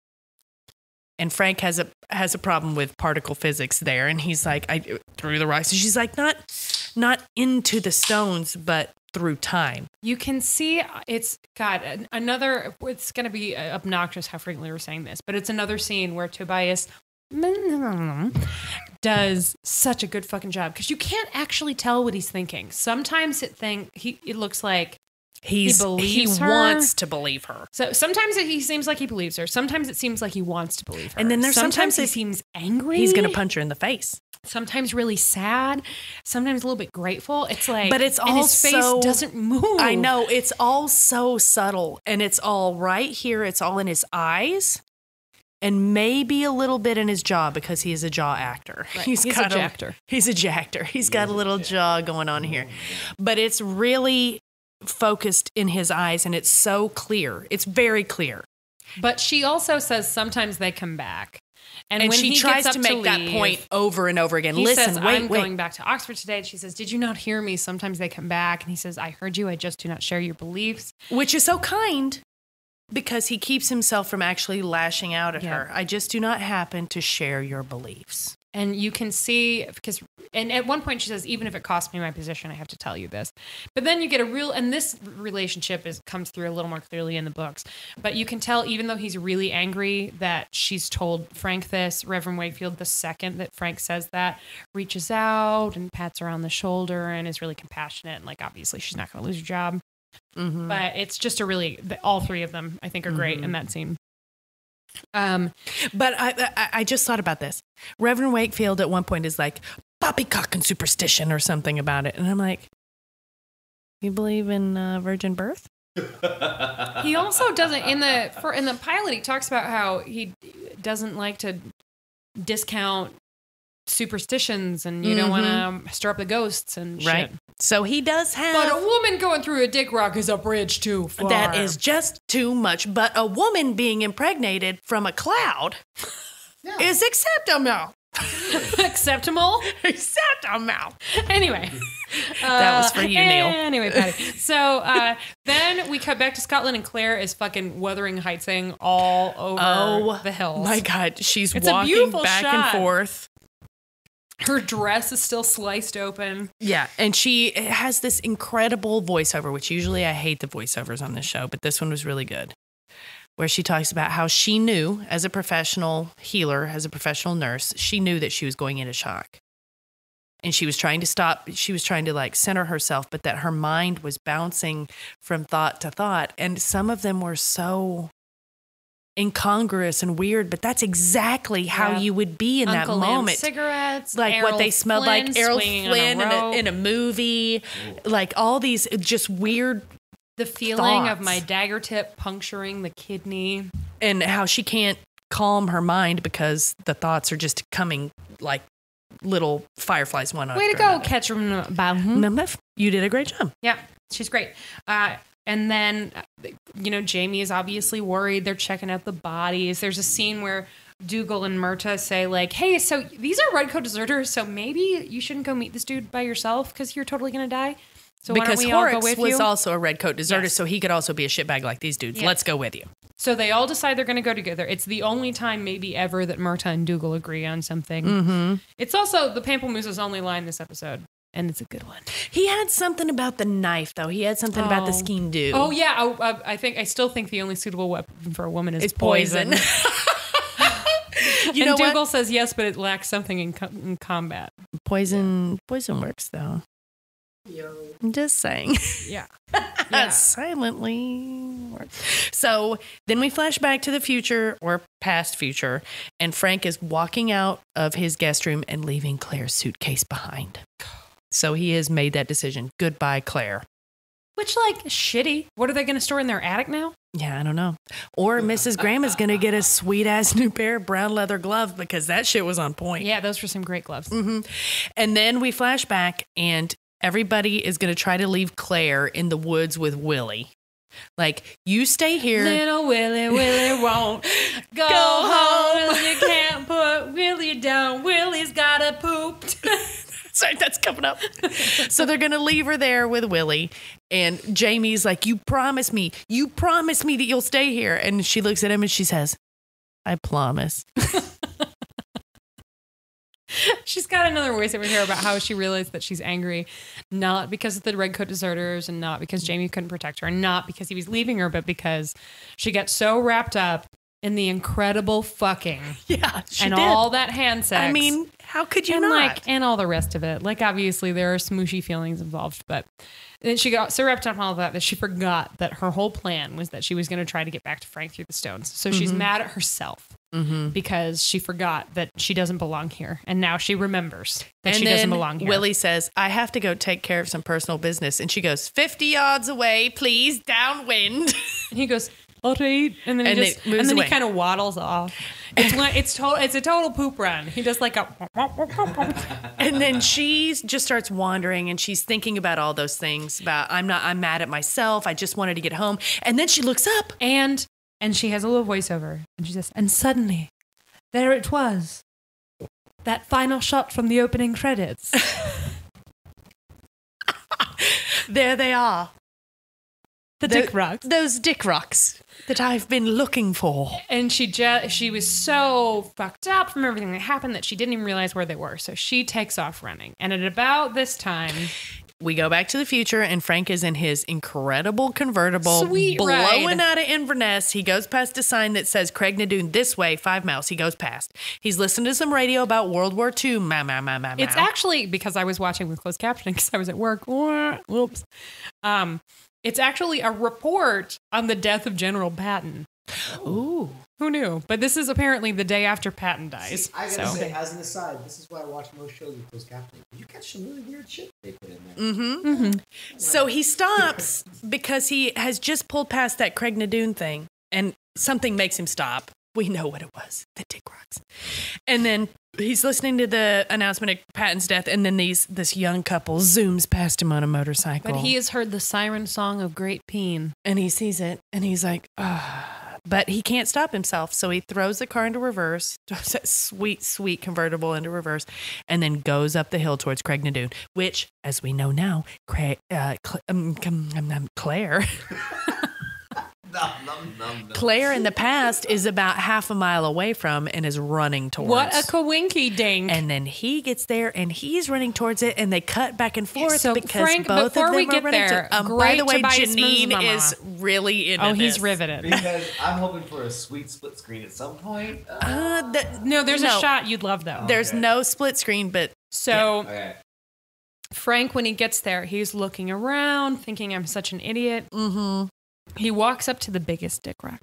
And Frank has a problem with particle physics there, and he's like, through the rocks. And she's like, not into the stones, but through time. You can see it's God. It's going to be obnoxious how frequently we're saying this, but it's another scene where Tobias does such a good fucking job because you can't actually tell what he's thinking. Sometimes it looks like he wants to believe her. So sometimes he seems like he believes her. Sometimes it seems like he wants to believe her. And then sometimes he seems angry. He's going to punch her in the face. Sometimes really sad. Sometimes a little bit grateful. It's like, but it's all and his face doesn't move. I know, it's all so subtle, and it's all right here. It's all in his eyes. And maybe a little bit in his jaw because he is a jaw actor. Right. He's a jactor. He's a jactor. He's got a little jaw going on here. But it's really focused in his eyes and it's so clear. It's very clear. But she also says sometimes they come back. And when she tries to make that point over and over again. Listen, I'm going back to Oxford today. And she says, did you not hear me? Sometimes they come back. And he says, I heard you. I just do not share your beliefs. Which is so kind. Because he keeps himself from actually lashing out at her. I just do not happen to share your beliefs. And you can see, and at one point she says, even if it costs me my position, I have to tell you this. But then you get and this relationship comes through a little more clearly in the books. But you can tell, even though he's really angry that she's told Frank this, Reverend Wakefield, the second that Frank says that, reaches out and pats her on the shoulder and is really compassionate. And like, obviously she's not going to lose her job. But it's just all three of them, I think, are great in that scene. But I just thought about this. Reverend Wakefield at one point is like, poppycock and superstition or something about it. And I'm like, you believe in virgin birth? He also doesn't in the pilot. He talks about how he doesn't like to discount superstitions, and you don't want to stir up the ghosts and shit. So he does have. But a woman going through a dick rock is a bridge too far. That is just too much. But a woman being impregnated from a cloud is acceptable. Acceptable? Acceptable. Anyway. That was for you, Neil. Anyway, Patty. So then we cut back to Scotland, and Claire is fucking Wuthering Heightsing all over the hills. My God. She's it's walking back and forth. Her dress is still sliced open. Yeah, and she has this incredible voiceover, which usually I hate the voiceovers on this show, but this one was really good, where she talks about how she knew as a professional healer, as a professional nurse, she knew that she was going into shock. And she was trying to stop, she was trying to like center herself, but that her mind was bouncing from thought to thought. And some of them were so incongruous and weird, but that's exactly how you would be in Uncle that Lamb moment. cigarettes, like Errol what they smelled Flynn like, Errol swinging Flynn on a in a movie, like all these just weird the feeling thoughts. of my dagger tip puncturing the kidney. And how she can't calm her mind because the thoughts are just coming like little fireflies one after Way to go, another. Catherine. You did a great job. Yeah, she's great. And then, Jamie is obviously worried. They're checking out the bodies. There's a scene where Dougal and Myrta say, like, hey, so these are Redcoat deserters, so maybe you shouldn't go meet this dude by yourself because you're totally going to die. So because why don't we all go Horrocks with was you? also a Redcoat deserter, Yes. so he could also be a shitbag like these dudes. Yes. Let's go with you. So they all decide they're going to go together. It's the only time maybe ever that Myrta and Dougal agree on something. Mm-hmm. It's also the Pamplemouse's only line this episode. And it's a good one. He had something about the knife, though. He had something about the scheme do. Oh, yeah. I still think the only suitable weapon for a woman is It's poison. You know Dougal says yes, but it lacks something in combat. Poison works, though. Yo. I'm just saying. Yeah. Silently works. So then we flash back to the future or past future, and Frank is walking out of his guest room and leaving Claire's suitcase behind. So he has made that decision. Goodbye, Claire. Which, shitty. What are they going to store in their attic now? Yeah, I don't know. Or Mrs. Graham is going to get a sweet-ass new pair of brown leather gloves because that shit was on point. Yeah, those were some great gloves. Mm-hmm. And then we flash back, and everybody is going to try to leave Claire in the woods with Willie. Like, you stay here. Little Willie won't go home. You can't put Willie down. Willie's got a pooped. Sorry, that's coming up. So they're going to leave her there with Willie. And Jamie's like, you promise me that you'll stay here. And she looks at him and she says, I promise. She's got another voiceover here about how she realized that she's angry, not because of the Redcoat deserters and not because Jamie couldn't protect her and not because he was leaving her, but because she got so wrapped up in the incredible fucking. Yeah, she and did. All that hand sex. I mean, how could you and not? And all the rest of it. Obviously there are smooshy feelings involved, but then she got so wrapped up in all of that she forgot that her whole plan was that she was going to try to get back to Frank through the stones. So she's mad at herself because she forgot that she doesn't belong here. And now she remembers that she doesn't belong here. Willie says, I have to go take care of some personal business. And she goes, 50 yards away, please, downwind. And he goes, all right. And then he kind of waddles off. It's a total poop run. He does and then she just starts wandering and she's thinking about all those things about I'm mad at myself. I just wanted to get home. And then she looks up and she has a little voiceover and she says, and suddenly there it was. That final shot from the opening credits. There they are. Dick rocks. Those dick rocks that I've been looking for. And she was so fucked up from everything that happened that she didn't even realize where they were. So she takes off running. And at about this time, we go back to the future, and Frank is in his incredible convertible, Sweet blowing ride. out of Inverness. He goes past a sign that says Craig Nadoon this way, 5 miles. He goes past. He's listening to some radio about World War II. It's actually, because I was watching with closed captioning because I was at work. Whoops. It's actually a report on the death of General Patton. Ooh. Who knew? But this is apparently the day after Patton dies. See, I gotta say, as an aside, this is why I watch most shows with closed captioning. You catch some really weird shit they put in there. Mm-hmm. So he stops because he has just pulled past that Craig Nadoon thing, and something makes him stop. We know what it was. The Dick Rocks. And then he's listening to the announcement of Patton's death, and then this young couple zooms past him on a motorcycle. But he has heard the siren song of Great Peen. And he sees it, and he's like, ah. But he can't stop himself, so he throws the car into reverse, throws that sweet, sweet convertible into reverse, and then goes up the hill towards Craig Nadoon, which, as we know now, Claire... Claire in the past is about half a mile away from and is running towards. What a coinky dink. And then he gets there and he's running towards it, and they cut back and forth So, because Frank, both before of them we are get running there, by great the way, Tobias Janine Mama. is really into he's this. riveted. Because I'm hoping for a sweet split screen at some point. No, there's a shot you'd love, though. There's no split screen, but So Okay. Frank, when he gets there, he's looking around, thinking I'm such an idiot. Mm-hmm. He walks up to the biggest dick rock.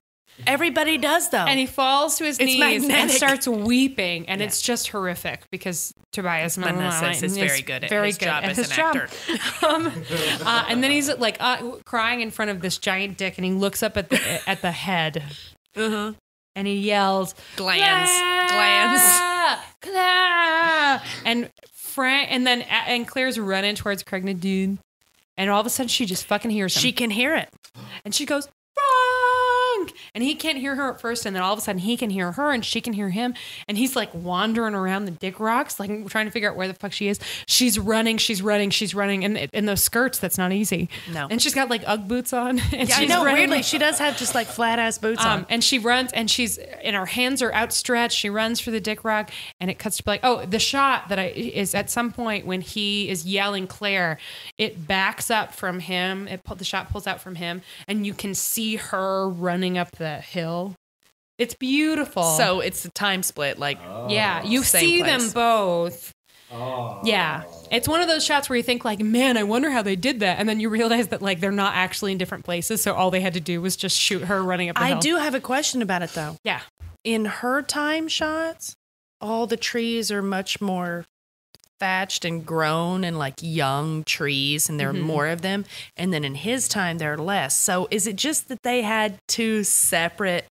everybody does though. And he falls to his It's knees and magnetic. starts weeping. And it's just horrific because Tobias Manassas is very good at his job at as his an job. actor. And then he's like crying in front of this giant dick, and he looks up at the head. Uh-huh. And he yells, Glands. Claire! And Frank, and Claire's running towards Craig Nadoon, and all of a sudden she just fucking hears him. She can hear it. And she goes, Frank! And he can't hear her at first, and then all of a sudden he can hear her, and she can hear him, and he's like wandering around the dick rocks, like trying to figure out where the fuck she is. She's running, and in those skirts, that's not easy. No. And she's got like Ugg boots on. And Yeah, I she's know, running. weirdly, she does have just like flat ass boots on. And she runs, and her hands are outstretched. She runs for the dick rock, and it cuts to black. Oh, the shot is at some point when he is yelling Claire, it backs up from him. The shot pulls out from him, and you can see her running up the hill. It's beautiful. So it's a time split, like yeah, you same see place. them both. Oh. Yeah, it's one of those shots where you think like, man, I wonder how they did that, and then you realize that like they're not actually in different places, so all they had to do was just shoot her running up the hill. I do have a question about it though. Yeah. In her time shots, all the trees are much more thatched and grown and like young trees, and there are more of them. And then in his time, there are less. So is it just that they had two separate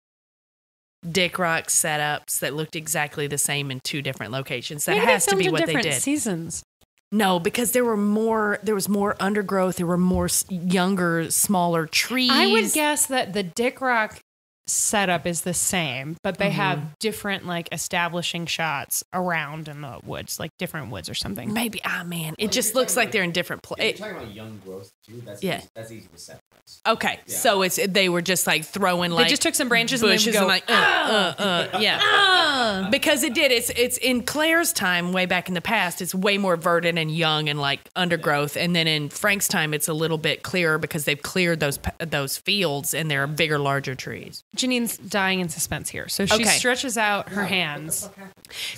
Dick Rock setups that looked exactly the same in two different locations? That Maybe has they to be filmed in what they different did. seasons. No, because there was more undergrowth. There were more younger, smaller trees. I would guess that the Dick Rock setup is the same, but they have different like establishing shots around in the woods, like different woods or something. Maybe, man, it just looks like they're in different If places. you're talking about young growth too, that's Yeah. that's easy to separate. Okay, Yeah. so they were just like throwing like They just took some branches bushes and and they go, like yeah, because it's in Claire's time way back in the past. It's way more verdant and young and like undergrowth, and then in Frank's time it's a little bit clearer because they've cleared those fields and there are bigger, larger trees. Janine's dying in suspense here, so she Okay. stretches out her hands.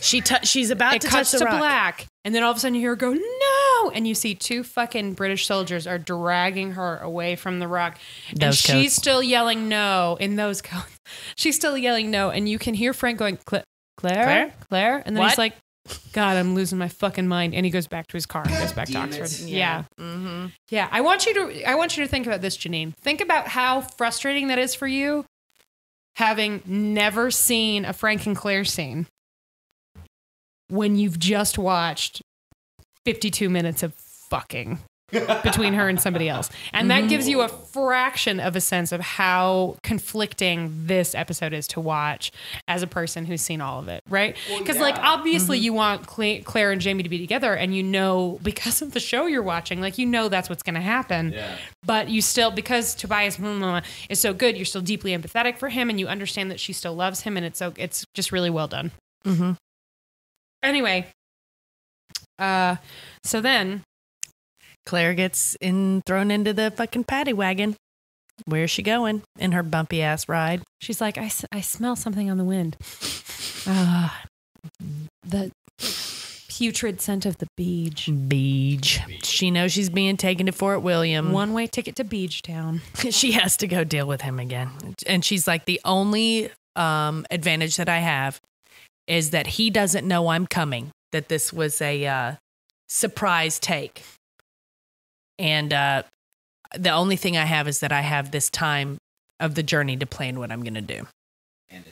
She's about It to cuts touch to the rock. black, and then all of a sudden you hear her go, no! And you see two fucking British soldiers are dragging her away from the rock. And Those she's coats. still yelling no in those coats. She's still yelling no, and you can hear Frank going, Claire? And then What? he's like, God, I'm losing my fucking mind. And he goes back to his car and goes back to damn Oxford. it. Yeah. Mm-hmm. Yeah. I want you to think about this, Janine. Think about how frustrating that is for you, having never seen a Frank and Claire scene when you've just watched 52 minutes of fucking between her and somebody else. And that gives you a fraction of a sense of how conflicting this episode is to watch as a person who's seen all of it, right? Because like obviously you want Claire and Jamie to be together, and you know, because of the show you're watching, like you know that's what's going to happen. Yeah. But you still, because Tobias is so good, you're still deeply empathetic for him, and you understand that she still loves him, and it's just really well done. Mm-hmm. Anyway, so then Claire gets thrown into the fucking paddy wagon. Where's she going in her bumpy ass ride? She's like, I smell something on the wind. The putrid scent of the beach. Beach. She knows she's being taken to Fort William. One-way ticket to Beach Town. She has to go deal with him again. And she's like, the only advantage that I have is that he doesn't know I'm coming, that this was a surprise take. And the only thing I have is that I have this time of the journey to plan what I'm going to do. And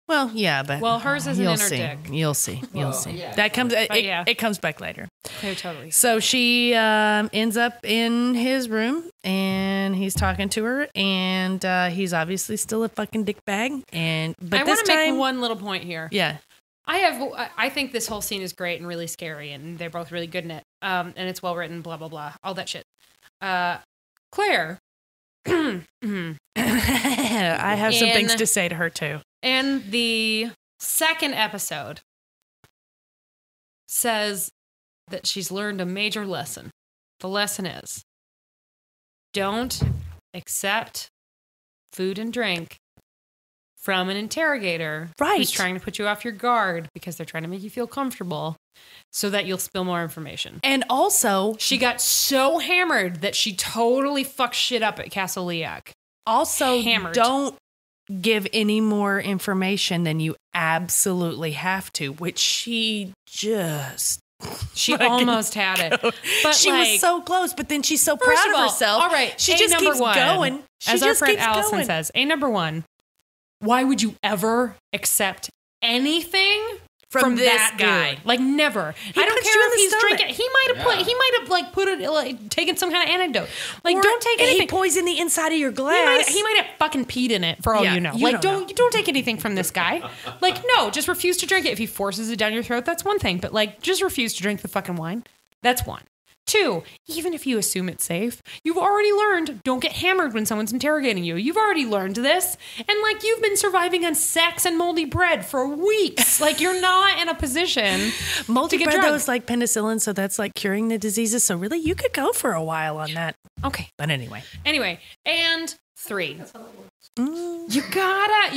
Well, yeah, but hers isn't in her dick. You'll see. You'll see. yeah. That comes. yeah. It comes back later. No, totally. So she ends up in his room, and he's talking to her, and he's obviously still a fucking dickbag. But I this want to time, make one little point here. yeah, I think this whole scene is great and really scary, and they're both really good in it. And it's well written, blah blah blah, all that shit. Claire, I have some things to say to her too. and the second episode says that she's learned a major lesson. The lesson is, don't accept food and drink from an interrogator who's trying to put you off your guard because they're trying to make you feel comfortable so that you'll spill more information. And also, She got so hammered that she totally fucked shit up at Castle Leac. Hammered. don't give any more information than you absolutely have to, which she just She almost had it. But she was so close, but then she's so proud of herself. All right, she just keeps going. As our friend Allison says, number one, why would you ever accept anything from this that guy? dude? Like never. I don't punched care you in if the he's stomach. drinking. He might have like put it like taken some kind of antidote. Like Or don't take anything. He poisoned the inside of your glass. He might have fucking peed in it for all Yeah, you know. you Like don't don't take anything from this guy. Like no, just refuse to drink it. If he forces it down your throat, that's one thing. But like just refuse to drink the fucking wine. That's one. Two, even if you assume it's safe, you've already learned don't get hammered when someone's interrogating you. You've already learned this. And like you've been surviving on sex and moldy bread for weeks. Like you're not in a position Moldy to get bread drunk. though is like penicillin, so that's like curing the diseases. So really, you could go for a while on that. Okay. But anyway. And three, you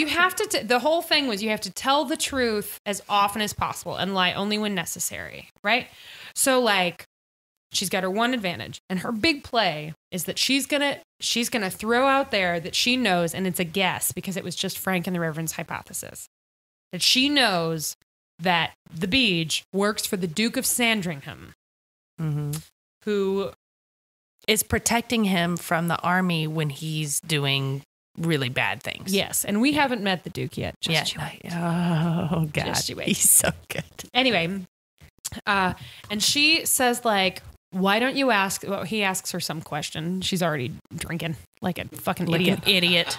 have to, the whole thing was you have to tell the truth as often as possible and lie only when necessary, right? So like, she's got her one advantage, and her big play is that she's gonna throw out there that she knows, and it's a guess because it was just Frank and the Reverend's hypothesis, that she knows that the Beach works for the Duke of Sandringham, who is protecting him from the army when he's doing really bad things. Yes, and we haven't met the Duke yet. Just you wait. Oh God, Just you wait. he's so good. Anyway, and she says like, why don't you ask? Well, he asks her some question. She's already drinking like a fucking idiot.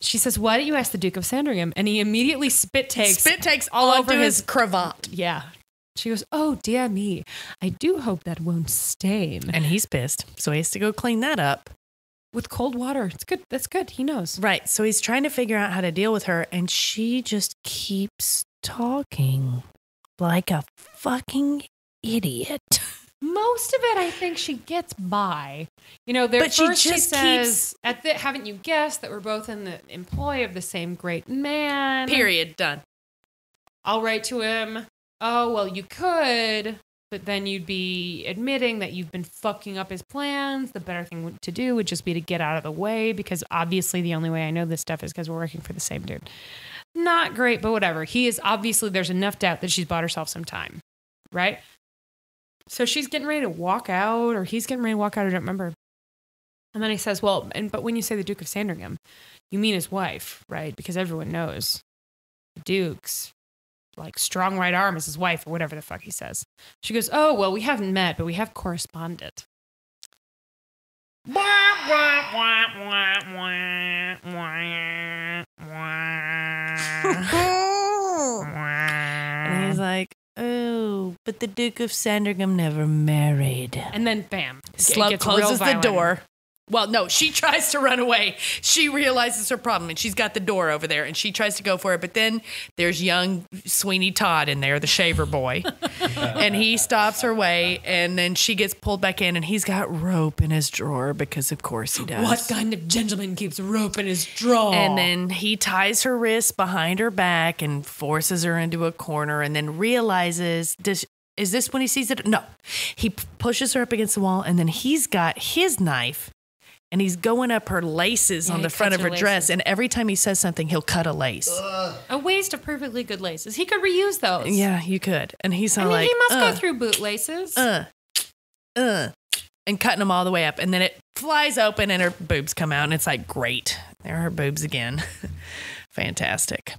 She says, why don't you ask the Duke of Sandringham? And he immediately spit takes all over his cravat. Yeah. She goes, oh, dear me. I do hope that won't stain. And he's pissed. So he has to go clean that up. With cold water. It's good. That's good. He knows. Right. So he's trying to figure out how to deal with her. And she just keeps talking like a fucking idiot. Most of it, I think she gets by. You know, But she first she just says, haven't you guessed that we're both in the employ of the same great man? Period. Done. I'll write to him. Oh, well, you could, but then you'd be admitting that you've been fucking up his plans. The better thing to do would just be to get out of the way, because obviously the only way I know this stuff is because we're working for the same dude. Not great, but whatever. There's enough doubt that she's bought herself some time, right? So she's getting ready to walk out, or he's getting ready to walk out, I don't remember. And then he says, well, but when you say the Duke of Sandringham, you mean his wife, right? Because everyone knows the Duke's like strong right arm is his wife, or whatever the fuck he says. She goes, oh, well, we haven't met, but we have corresponded. And he's like, oh, but the Duke of Sandringham never married. And then bam, Slug gets closes real the violent. door. Well, no, she tries to run away. She realizes her problem, and she's got the door over there, and she tries to go for it. But then there's young Sweeney Todd in there, the shaver boy, and he stops her way, and then she gets pulled back in, and he's got rope in his drawer because, of course, he does. What kind of gentleman keeps rope in his drawer? And then he ties her wrists behind her back and forces her into a corner, and then realizes, is this when he sees it? No. He pushes her up against the wall, and then he's got his knife. And he's going up her laces on the front of her dress. And every time he says something, he'll cut a lace. A waste of perfectly good laces. He could reuse those. Yeah, you could. And he's I mean, like, he must go through boot laces. and cutting them all the way up. And then it flies open and her boobs come out. And it's like, great. There are her boobs again. Fantastic.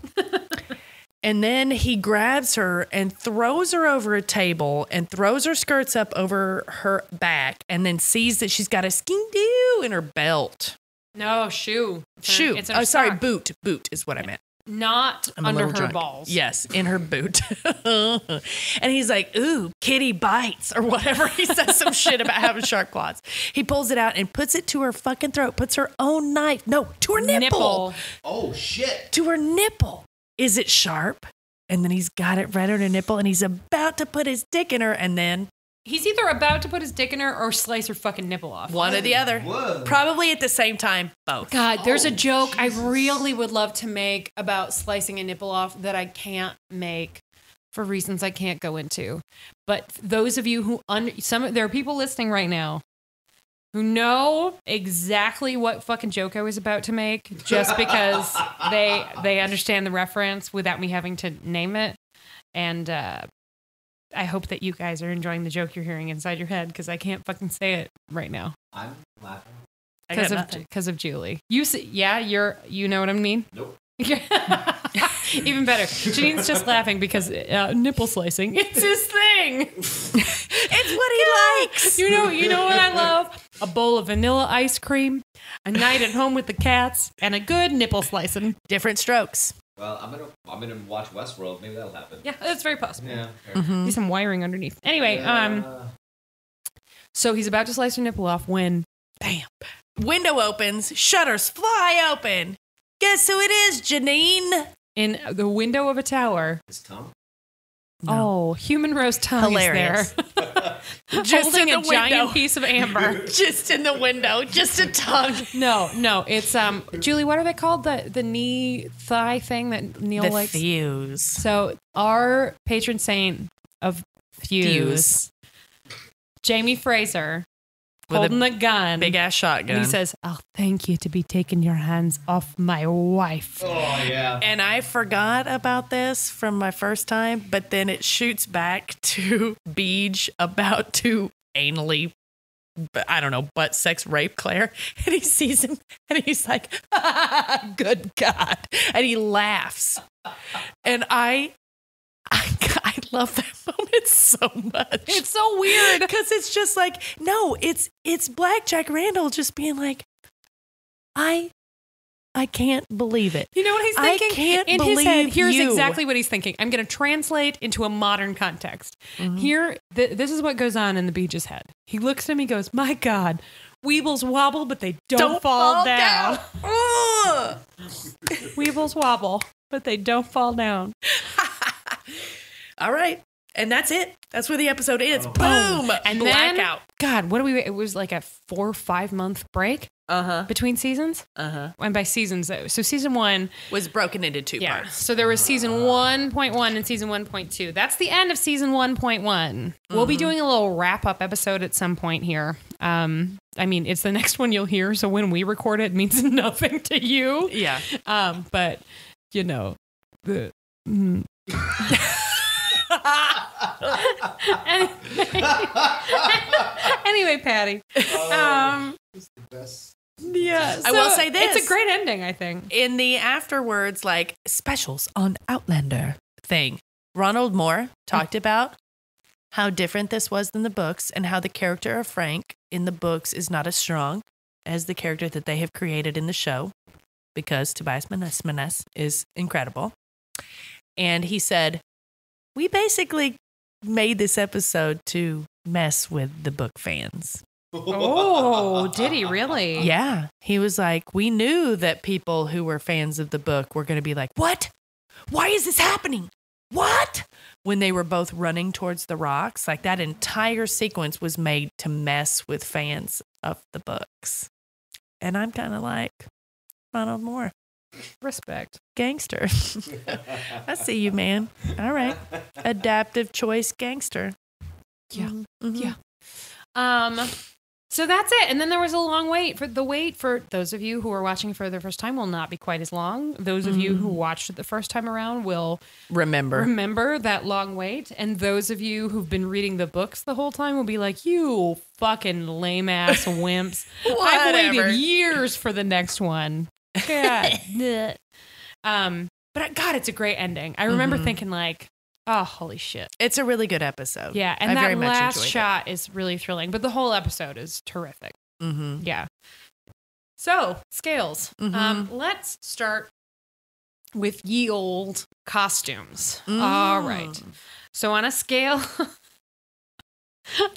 And then he grabs her and throws her over a table and throws her skirts up over her back and then sees that she's got a skein-doo in her belt. No, shoe. Shoe. It's in her sorry, sock. boot. Boot is what I meant. Not I'm a under little her drunk. balls. Yes, in her boot. And he's like, ooh, kitty bites or whatever. He says some shit about having sharp claws. He pulls it out and puts it to her fucking throat, puts her own knife. No, to her nipple. Oh, shit. To her nipple. Is it sharp? And then he's got it right on her nipple and he's about to put his dick in her and then He's either about to put his dick in her or slice her fucking nipple off. one or the other. Whoa. Probably at the same time, both. God, there's a joke Jesus. I really would love to make about slicing a nipple off that I can't make for reasons I can't go into. But those of you who there are people listening right now who know exactly what fucking joke I was about to make just because they understand the reference without me having to name it. And I hope that you guys are enjoying the joke you're hearing inside your head because I can't fucking say it right now. I'm laughing. Because of Julie. You know what I mean? Nope. Even better. Janine's just laughing because nipple slicing. It's his thing. It's what he likes. You know what I love? A bowl of vanilla ice cream, a night at home with the cats, and a good nipple slicing. Different strokes. Well, I'm gonna watch Westworld. Maybe that'll happen. Yeah, that's very possible. Yeah. Need some wiring underneath. Anyway, so he's about to slice her nipple off when, bam, Window opens, shutters fly open. Guess who it is, Janine? in the window of a tower. His tongue. Oh, human roast tongue Hilarious. is there. Just Holding in a the giant window. piece of amber. Just in the window, just a tongue. No, it's Julie, what are they called? The knee thigh thing that Neil The likes? fuse. So our patron saint of fuse. Jamie Fraser, With holding a gun. Big ass shotgun. And he says, "I'll thank you to be taking your hands off my wife." Oh yeah. And I forgot about this from my first time, but then it shoots back to Beej about to anally, I don't know, butt sex rape Claire. And he sees him and he's like, good God. And he laughs. And I love that moment so much. It's so weird. Because it's just like, no, it's Black Jack Randall just being like, I can't believe it. You know what he's I thinking? can't In his head, believe here's you. exactly what he's thinking. I'm going to translate into a modern context. Mm-hmm. Here, this is what goes on in the Beej's head. He looks at him, he goes, "My God, weebles wobble, but they don't fall down. Ugh. Weebles wobble, but they don't fall down." All right. And that's it. That's where the episode ends. Oh. Boom. And blackout. Then, God, it was like a 4 or 5 month break between seasons. And by seasons, so season 1 Was broken into two parts. So there was season 1.1 and season 1.2. That's the end of season 1.1. We'll be doing a little wrap up episode at some point here. I mean, it's the next one you'll hear. So when we record it means nothing to you. Yeah. But you know, the. Anyway, Patty. It's the best. Yeah, I will say this. It's a great ending, I think. In the afterwards, like specials on Outlander thing, Ronald Moore talked about how different this was than the books and how the character of Frank in the books is not as strong as the character that they have created in the show because Tobias Menzies is incredible. And he said, we basically made this episode to mess with the book fans Oh, did he really? Yeah. He was like, we knew that people who were fans of the book were going to be like, what? Why is this happening? What? When they were both running towards the rocks, like that entire sequence was made to mess with fans of the books. And I'm kind of like, Ronald Moore. Respect. Gangster. I see you, man. All right. Adaptive choice gangster. Yeah. Mhm. Yeah. So that's it. And then there was a long wait. The wait for those of you who are watching for the first time will not be quite as long. Those of you who watched it the first time around will remember that long wait. And those of you who've been reading the books the whole time will be like, you fucking lame ass wimps. I've waited years for the next one. God. But God, it's a great ending. I remember thinking like, oh, holy shit. It's a really good episode. Yeah, and I that very much last enjoyed shot is really thrilling, but the whole episode is terrific. Mm-hmm. Yeah. So, scales. Let's start with ye old costumes. All right. So on a scale...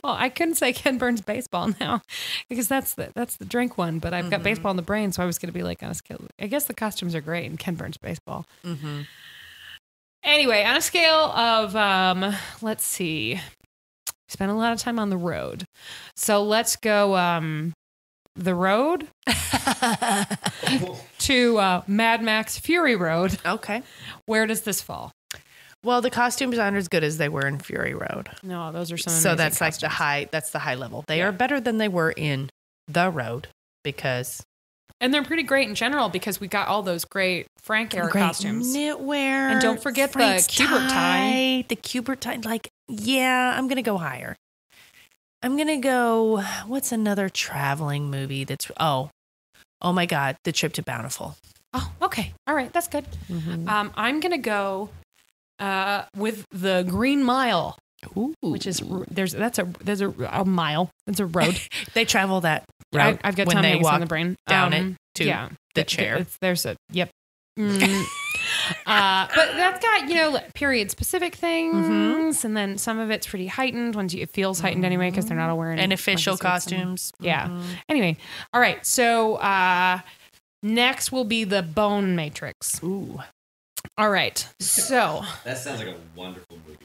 Well, I couldn't say Ken Burns baseball now because that's the drink one, but I've got baseball in the brain, so I was going to be like on a scale. I guess the costumes are great in Ken Burns baseball. Anyway, on a scale of, let's see, spent a lot of time on the road. So let's go the road to Mad Max Fury Road. Okay. Where does this fall? Well, the costumes aren't as good as they were in Fury Road. No, those are some So amazing that's like costumes. that's the high level. They are better than they were in The Road because... And they're pretty great in general because we got all those great Frank era costumes. Knitwear. And don't forget Frank's the Kubert tie. The Kubert tie. Like, yeah, I'm going to go higher. I'm going to go, what's another traveling movie that's, oh my God, The Trip to Bountiful. Oh, okay. All right. That's good. I'm going to go with the Green Mile. Ooh. Which is there's a mile. It's a road. They travel that road. I've got when Tom they Hanks walk on the brain. down it to the chair. There's a yep. But that's got period specific things, and then some of it's pretty heightened. It feels heightened anyway because they're not all wearing and official costumes. Yeah. Anyway, all right. So next will be the Bone Matrix. Ooh. All right. So that sounds like a wonderful movie.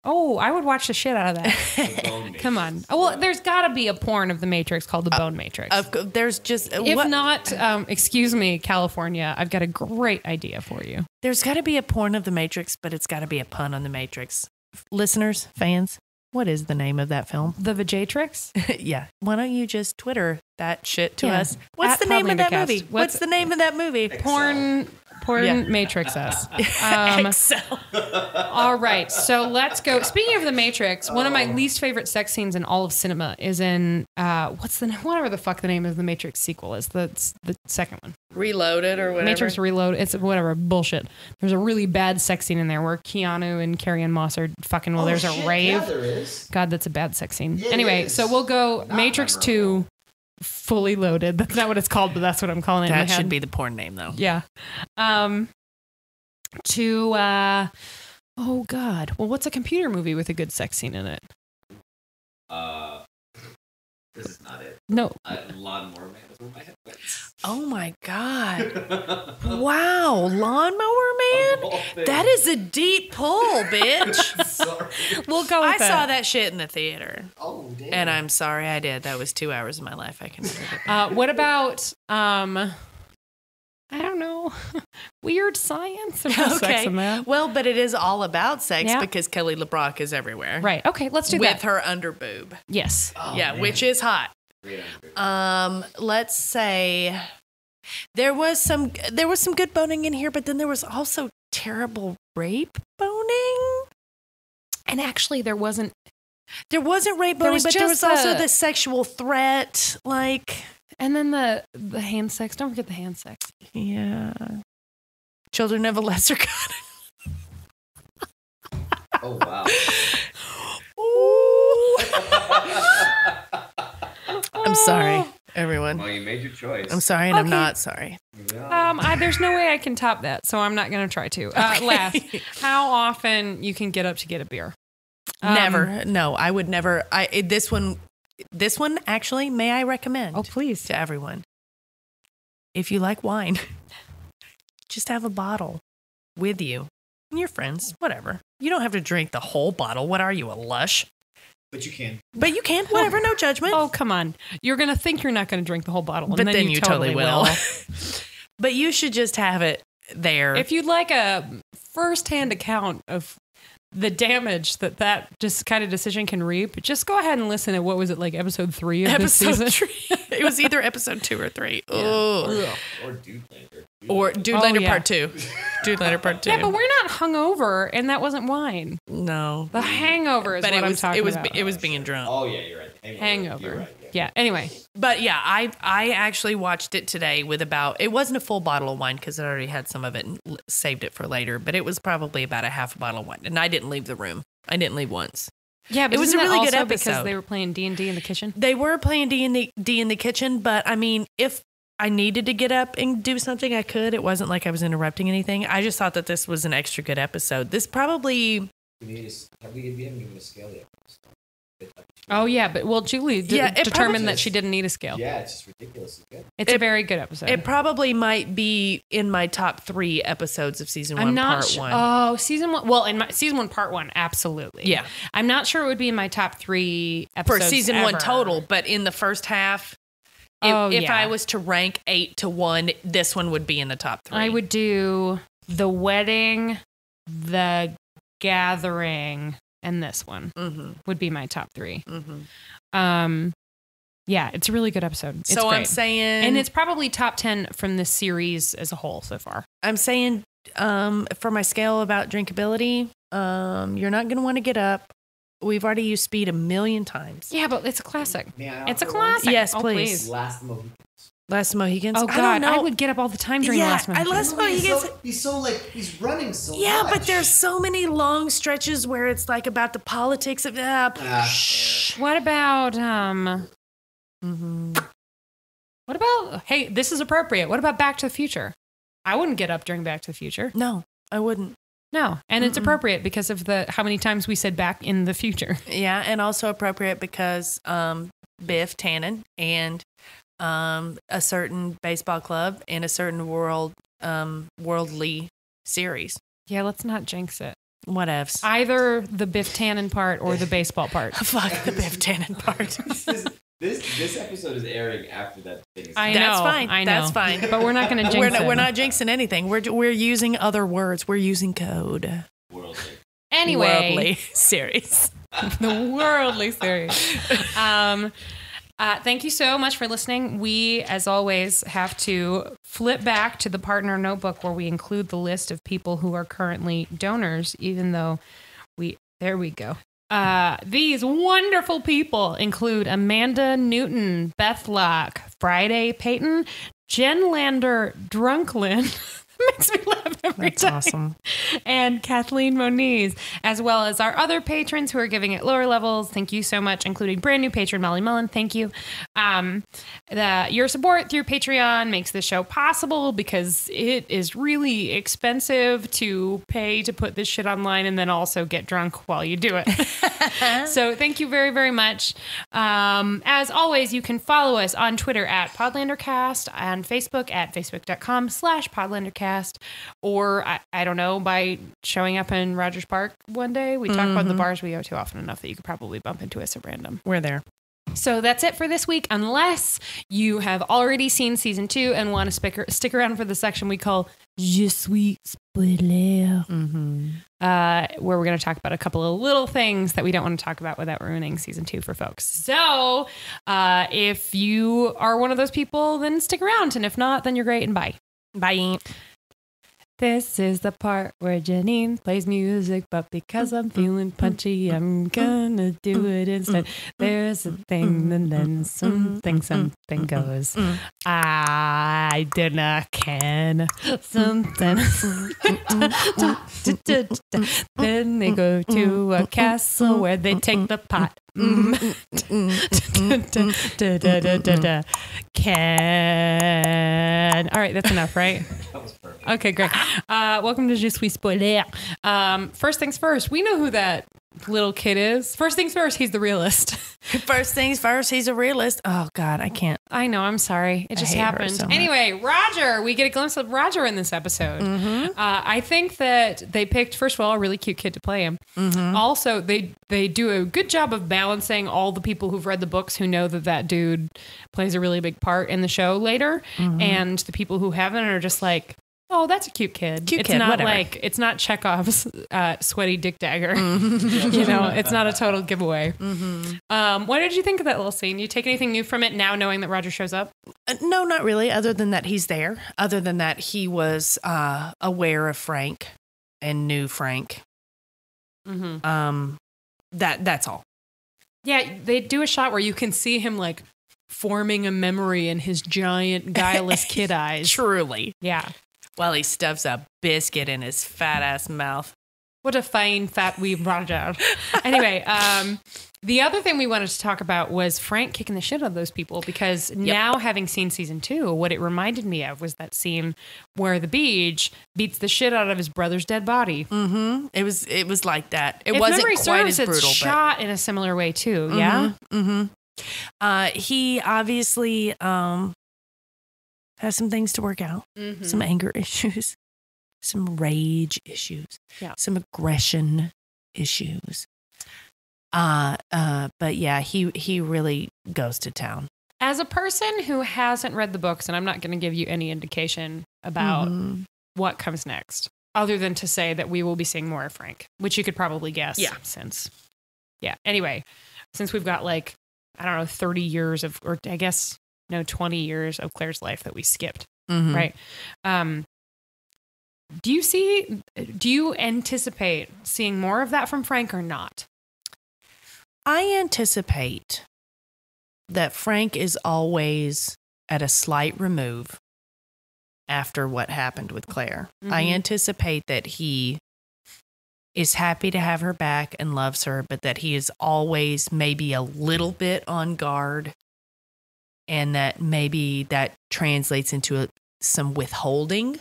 Oh, I would watch the shit out of that. Come on. Oh, well, there's got to be a porn of the Matrix called the Bone Matrix. There's just... If not, excuse me, California, I've got a great idea for you. There's got to be a porn of the Matrix, but it's got to be a pun on the Matrix. Listeners, fans, what is the name of that film? The Vajatrix? Yeah. Why don't you just Twitter that shit to us? What's the name of that movie? What's the name of that movie? Porn Matrix us. Excel. All right, so let's go. Speaking of the Matrix, one of my least favorite sex scenes in all of cinema is in whatever the fuck the name of the Matrix sequel is. The second one. Reloaded or whatever. Matrix Reload. It's whatever bullshit. There's a really bad sex scene in there where Keanu and Carrie-Anne Moss are fucking while there's a rave. Yeah, there is. God, that's a bad sex scene. Yeah, anyway, so we'll go Not Matrix memorable. 2. Fully Loaded. That's not what it's called, but that's what I'm calling it. That should be the porn name, though. Yeah. Oh God. Well, what's a computer movie with a good sex scene in it? This is not it. No. Lawnmower Man is where my head went. Oh my God. Wow. Lawnmower Man? That is a deep pull, bitch. Sorry. We'll go with I saw that shit in the theater. Oh, damn. And I'm sorry I did. That was 2 hours of my life. I can remember. What about I don't know. Weird science. There's no sex in that. Well, but it is all about sex Yeah. because Kelly LeBrock is everywhere. Right. Okay, let's do With that. her underboob. Yes. Oh, Yeah, man. which is hot. Great underboob. Let's say there was some good boning in here, but then there was also terrible rape boning. And actually there wasn't Rape boning, was but there was just also a- the sexual threat. Like, and then the hand sex. Don't forget the hand sex. yeah. Children of a Lesser God. Oh wow. I'm sorry, everyone. Well, you made your choice. I'm sorry, and I'm Okay. not sorry. Yeah. There's no way I can top that, so I'm not going to try to. Last, how often you can get up to get a beer? Never. No, I would never. This one this one, actually, may I recommend? Oh, please. To everyone. If you like wine, just have a bottle with you and your friends, whatever. You don't have to drink the whole bottle. What are you, a lush? But you can. But you can, whatever, no judgment. Oh, come on. You're going to think you're not going to drink the whole bottle. But And then you totally will. will. But you should just have it there. If you'd like a first-hand account of the damage that just kind of decision can reap, just go ahead and listen to, what was it, like episode 3 of this season? 3. It was either episode 2 or 3. Yeah. Ugh. Or Dudelander. Or Dudelander yeah. Part 2. Dudelander Part 2. Yeah, but we're not hungover, and that wasn't wine. No. The hangover is what I'm talking about. It was being drunk. Oh, yeah, you're right. Hangover. You're right, Yeah, anyway. But yeah, I actually watched it today with it wasn't a full bottle of wine because I already had some of it and saved it for later, but it was probably about a half a bottle of wine. And I didn't leave the room. I didn't leave once. Yeah, but it was isn't a that really good also episode. because they were playing D&D in the kitchen? They were playing D&D in the kitchen, but I mean, if I needed to get up and do something, I could. It wasn't like I was interrupting anything. I just thought that this was an extra good episode. This probably... we haven't given a scale yet. Oh, yeah, but Julie determined that she didn't need a scale. Yeah, it's just ridiculously good. It's a very good episode. It probably might be in my top 3 episodes of season 1, part 1. Oh, season 1. Well, in my season 1, part 1, absolutely. Yeah. I'm not sure it would be in my top 3 episodes For season ever. 1 total, but in the first half, if I was to rank 8 to 1, this one would be in the top 3. I would do the wedding, the gathering, and this one would be my top 3. Yeah, it's a really good episode. It's so great. I'm saying, and it's probably top 10 from this series as a whole so far. I'm saying, for my scale about drinkability, you're not going to want to get up. We've already used speed 1,000,000 times. Yeah, but it's a classic. It's a classic. Yes, Oh, please. Last Mohicans. Last Mohicans. Oh God, I would get up all the time during Last Mohicans. Last Mohicans. He's running so much. Yeah, but there's so many long stretches where it's like about the politics of What about What about, hey, this is appropriate. What about Back to the Future? I wouldn't get up during Back to the Future. No, I wouldn't. No, and it's appropriate because of how many times we said back in the future. Yeah, and also appropriate because Biff Tannen and a certain baseball club and a certain worldly series. Yeah, let's not jinx it. Whatevs. Either the Biff Tannen part or the baseball part. Fuck the Biff Tannen part. This episode is airing after that thing. I know. That's fine. I know. That's fine. But we're not going to jinx it. We're not jinxing anything. We're using other words. We're using code. Worldly. Anyway. Worldly series. The worldly series. Thank you so much for listening. We, as always, have to flip back to the partner notebook where we include the list of people who are currently donors, even though there we go. These wonderful people include Amanda Newton, Beth Locke, Friday Payton, Jen Lander, Drunklin. Makes me laugh every That's time. awesome. And Kathleen Moniz, as well as our other patrons who are giving at lower levels. Thank you so much, including brand new patron Molly Mullen. Thank you. Your support through Patreon makes this show possible because it is really expensive to pay to put this shit online and then also get drunk while you do it. So thank you very, very much. As always, you can follow us on Twitter at PodlanderCast, on Facebook at facebook.com/PodlanderCast. Or, I don't know, by showing up in Rogers Park one day. We talk about the bars we go to often enough that you could probably bump into us at random. We're there. So that's it for this week, unless you have already seen season 2 and want to stick around for the section we call Je suis spoiler, where we're going to talk about a couple of little things that we don't want to talk about without ruining season 2 for folks. So if you are one of those people, then stick around. And if not, then you're great and bye. Bye. This is the part where Janine plays music, but because I'm feeling punchy, I'm gonna do it instead. There's a thing, and then something goes. I dinna can something. Then they go to a castle where they take the pot. Can. All right, that's enough, right? That was perfect. Okay, great. Welcome to Je suis spoiler. First things first, we know who that little kid is. First things first, he's the realist. First things first, he's a realist. Oh, God, I can't. I know, I'm sorry. It just happened. So anyway, Roger, we get a glimpse of Roger in this episode. I think that they picked, first of all, a really cute kid to play him. Also, they do a good job of balancing all the people who've read the books who know that dude plays a really big part in the show later, and the people who haven't are just like, oh, that's a cute kid. It's not whatever. like, it's not Chekhov's sweaty dick dagger. It's not a total giveaway. What did you think of that little scene? You take anything new from it now knowing that Roger shows up? No, not really, other than that he's there. Other than that he was aware of Frank and knew Frank. That's all. Yeah, they do a shot where you can see him like forming a memory in his giant, guileless kid eyes. Truly. Yeah. While he stuffs a biscuit in his fat ass mouth. What a fine fat wee Roger. Anyway, the other thing we wanted to talk about was Frank kicking the shit out of those people, because now having seen season 2, what it reminded me of was that scene where the Beach beats the shit out of his brother's dead body. It was like that. It if wasn't memory quite serves, as brutal, it's shot in a similar way too. He obviously has some things to work out, some anger issues, some rage issues, some aggression issues. But yeah, he really goes to town. As a person who hasn't read the books, and I'm not going to give you any indication about what comes next, other than to say that we will be seeing more of Frank, which you could probably guess. Anyway, since we've got 30 years of, or I guess, 20 years of Claire's life that we skipped, right? Do you anticipate seeing more of that from Frank or not? I anticipate that Frank is always at a slight remove after what happened with Claire. I anticipate that he is happy to have her back and loves her, but that he is always maybe a little bit on guard, and that maybe that translates into some withholding.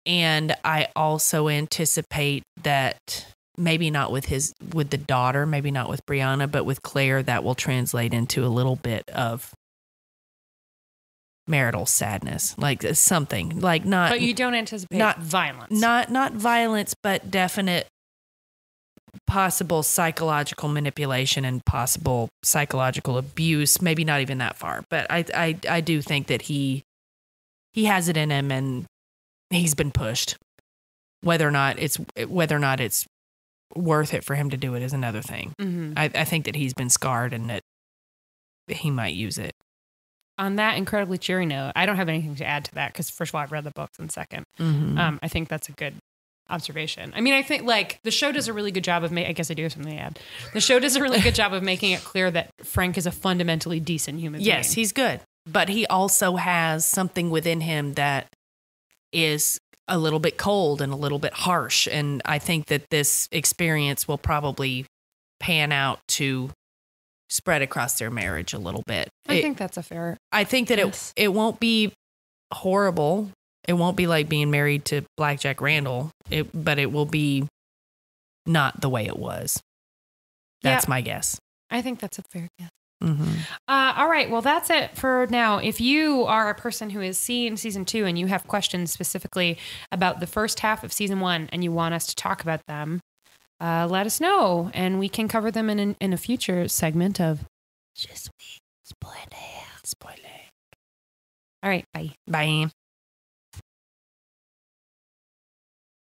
And I also anticipate that maybe not with the daughter, maybe not with Brianna, but with Claire, that will translate into a little bit of marital sadness, like something like not. But you don't anticipate violence, not violence, but definite possible psychological manipulation and possible psychological abuse. Maybe not even that far, but I do think that he has it in him, and he's been pushed. Whether or not it's worth it for him to do it is another thing. I think that he's been scarred and that he might use it. On that incredibly cheery note, I don't have anything to add to that because, first of all, I've read the books, and second, I think that's a good observation. I mean, I think the show does a really good job of I guess I do have something to add. The show does a really good job of making it clear that Frank is a fundamentally decent human being. Yes, he's good, but he also has something within him that is a little bit cold and a little bit harsh. And I think that this experience will probably pan out to spread across their marriage a little bit. I think that's a fair. I think that it won't be horrible. It won't be like being married to Blackjack Randall, but it will be not the way it was. That's my guess. I think that's a fair guess. All right. Well, that's it for now. If you are a person who has seen season 2 and you have questions specifically about the first half of season 1 and you want us to talk about them, let us know and we can cover them in a future segment of Je suis spoiler. All right. Bye. Bye.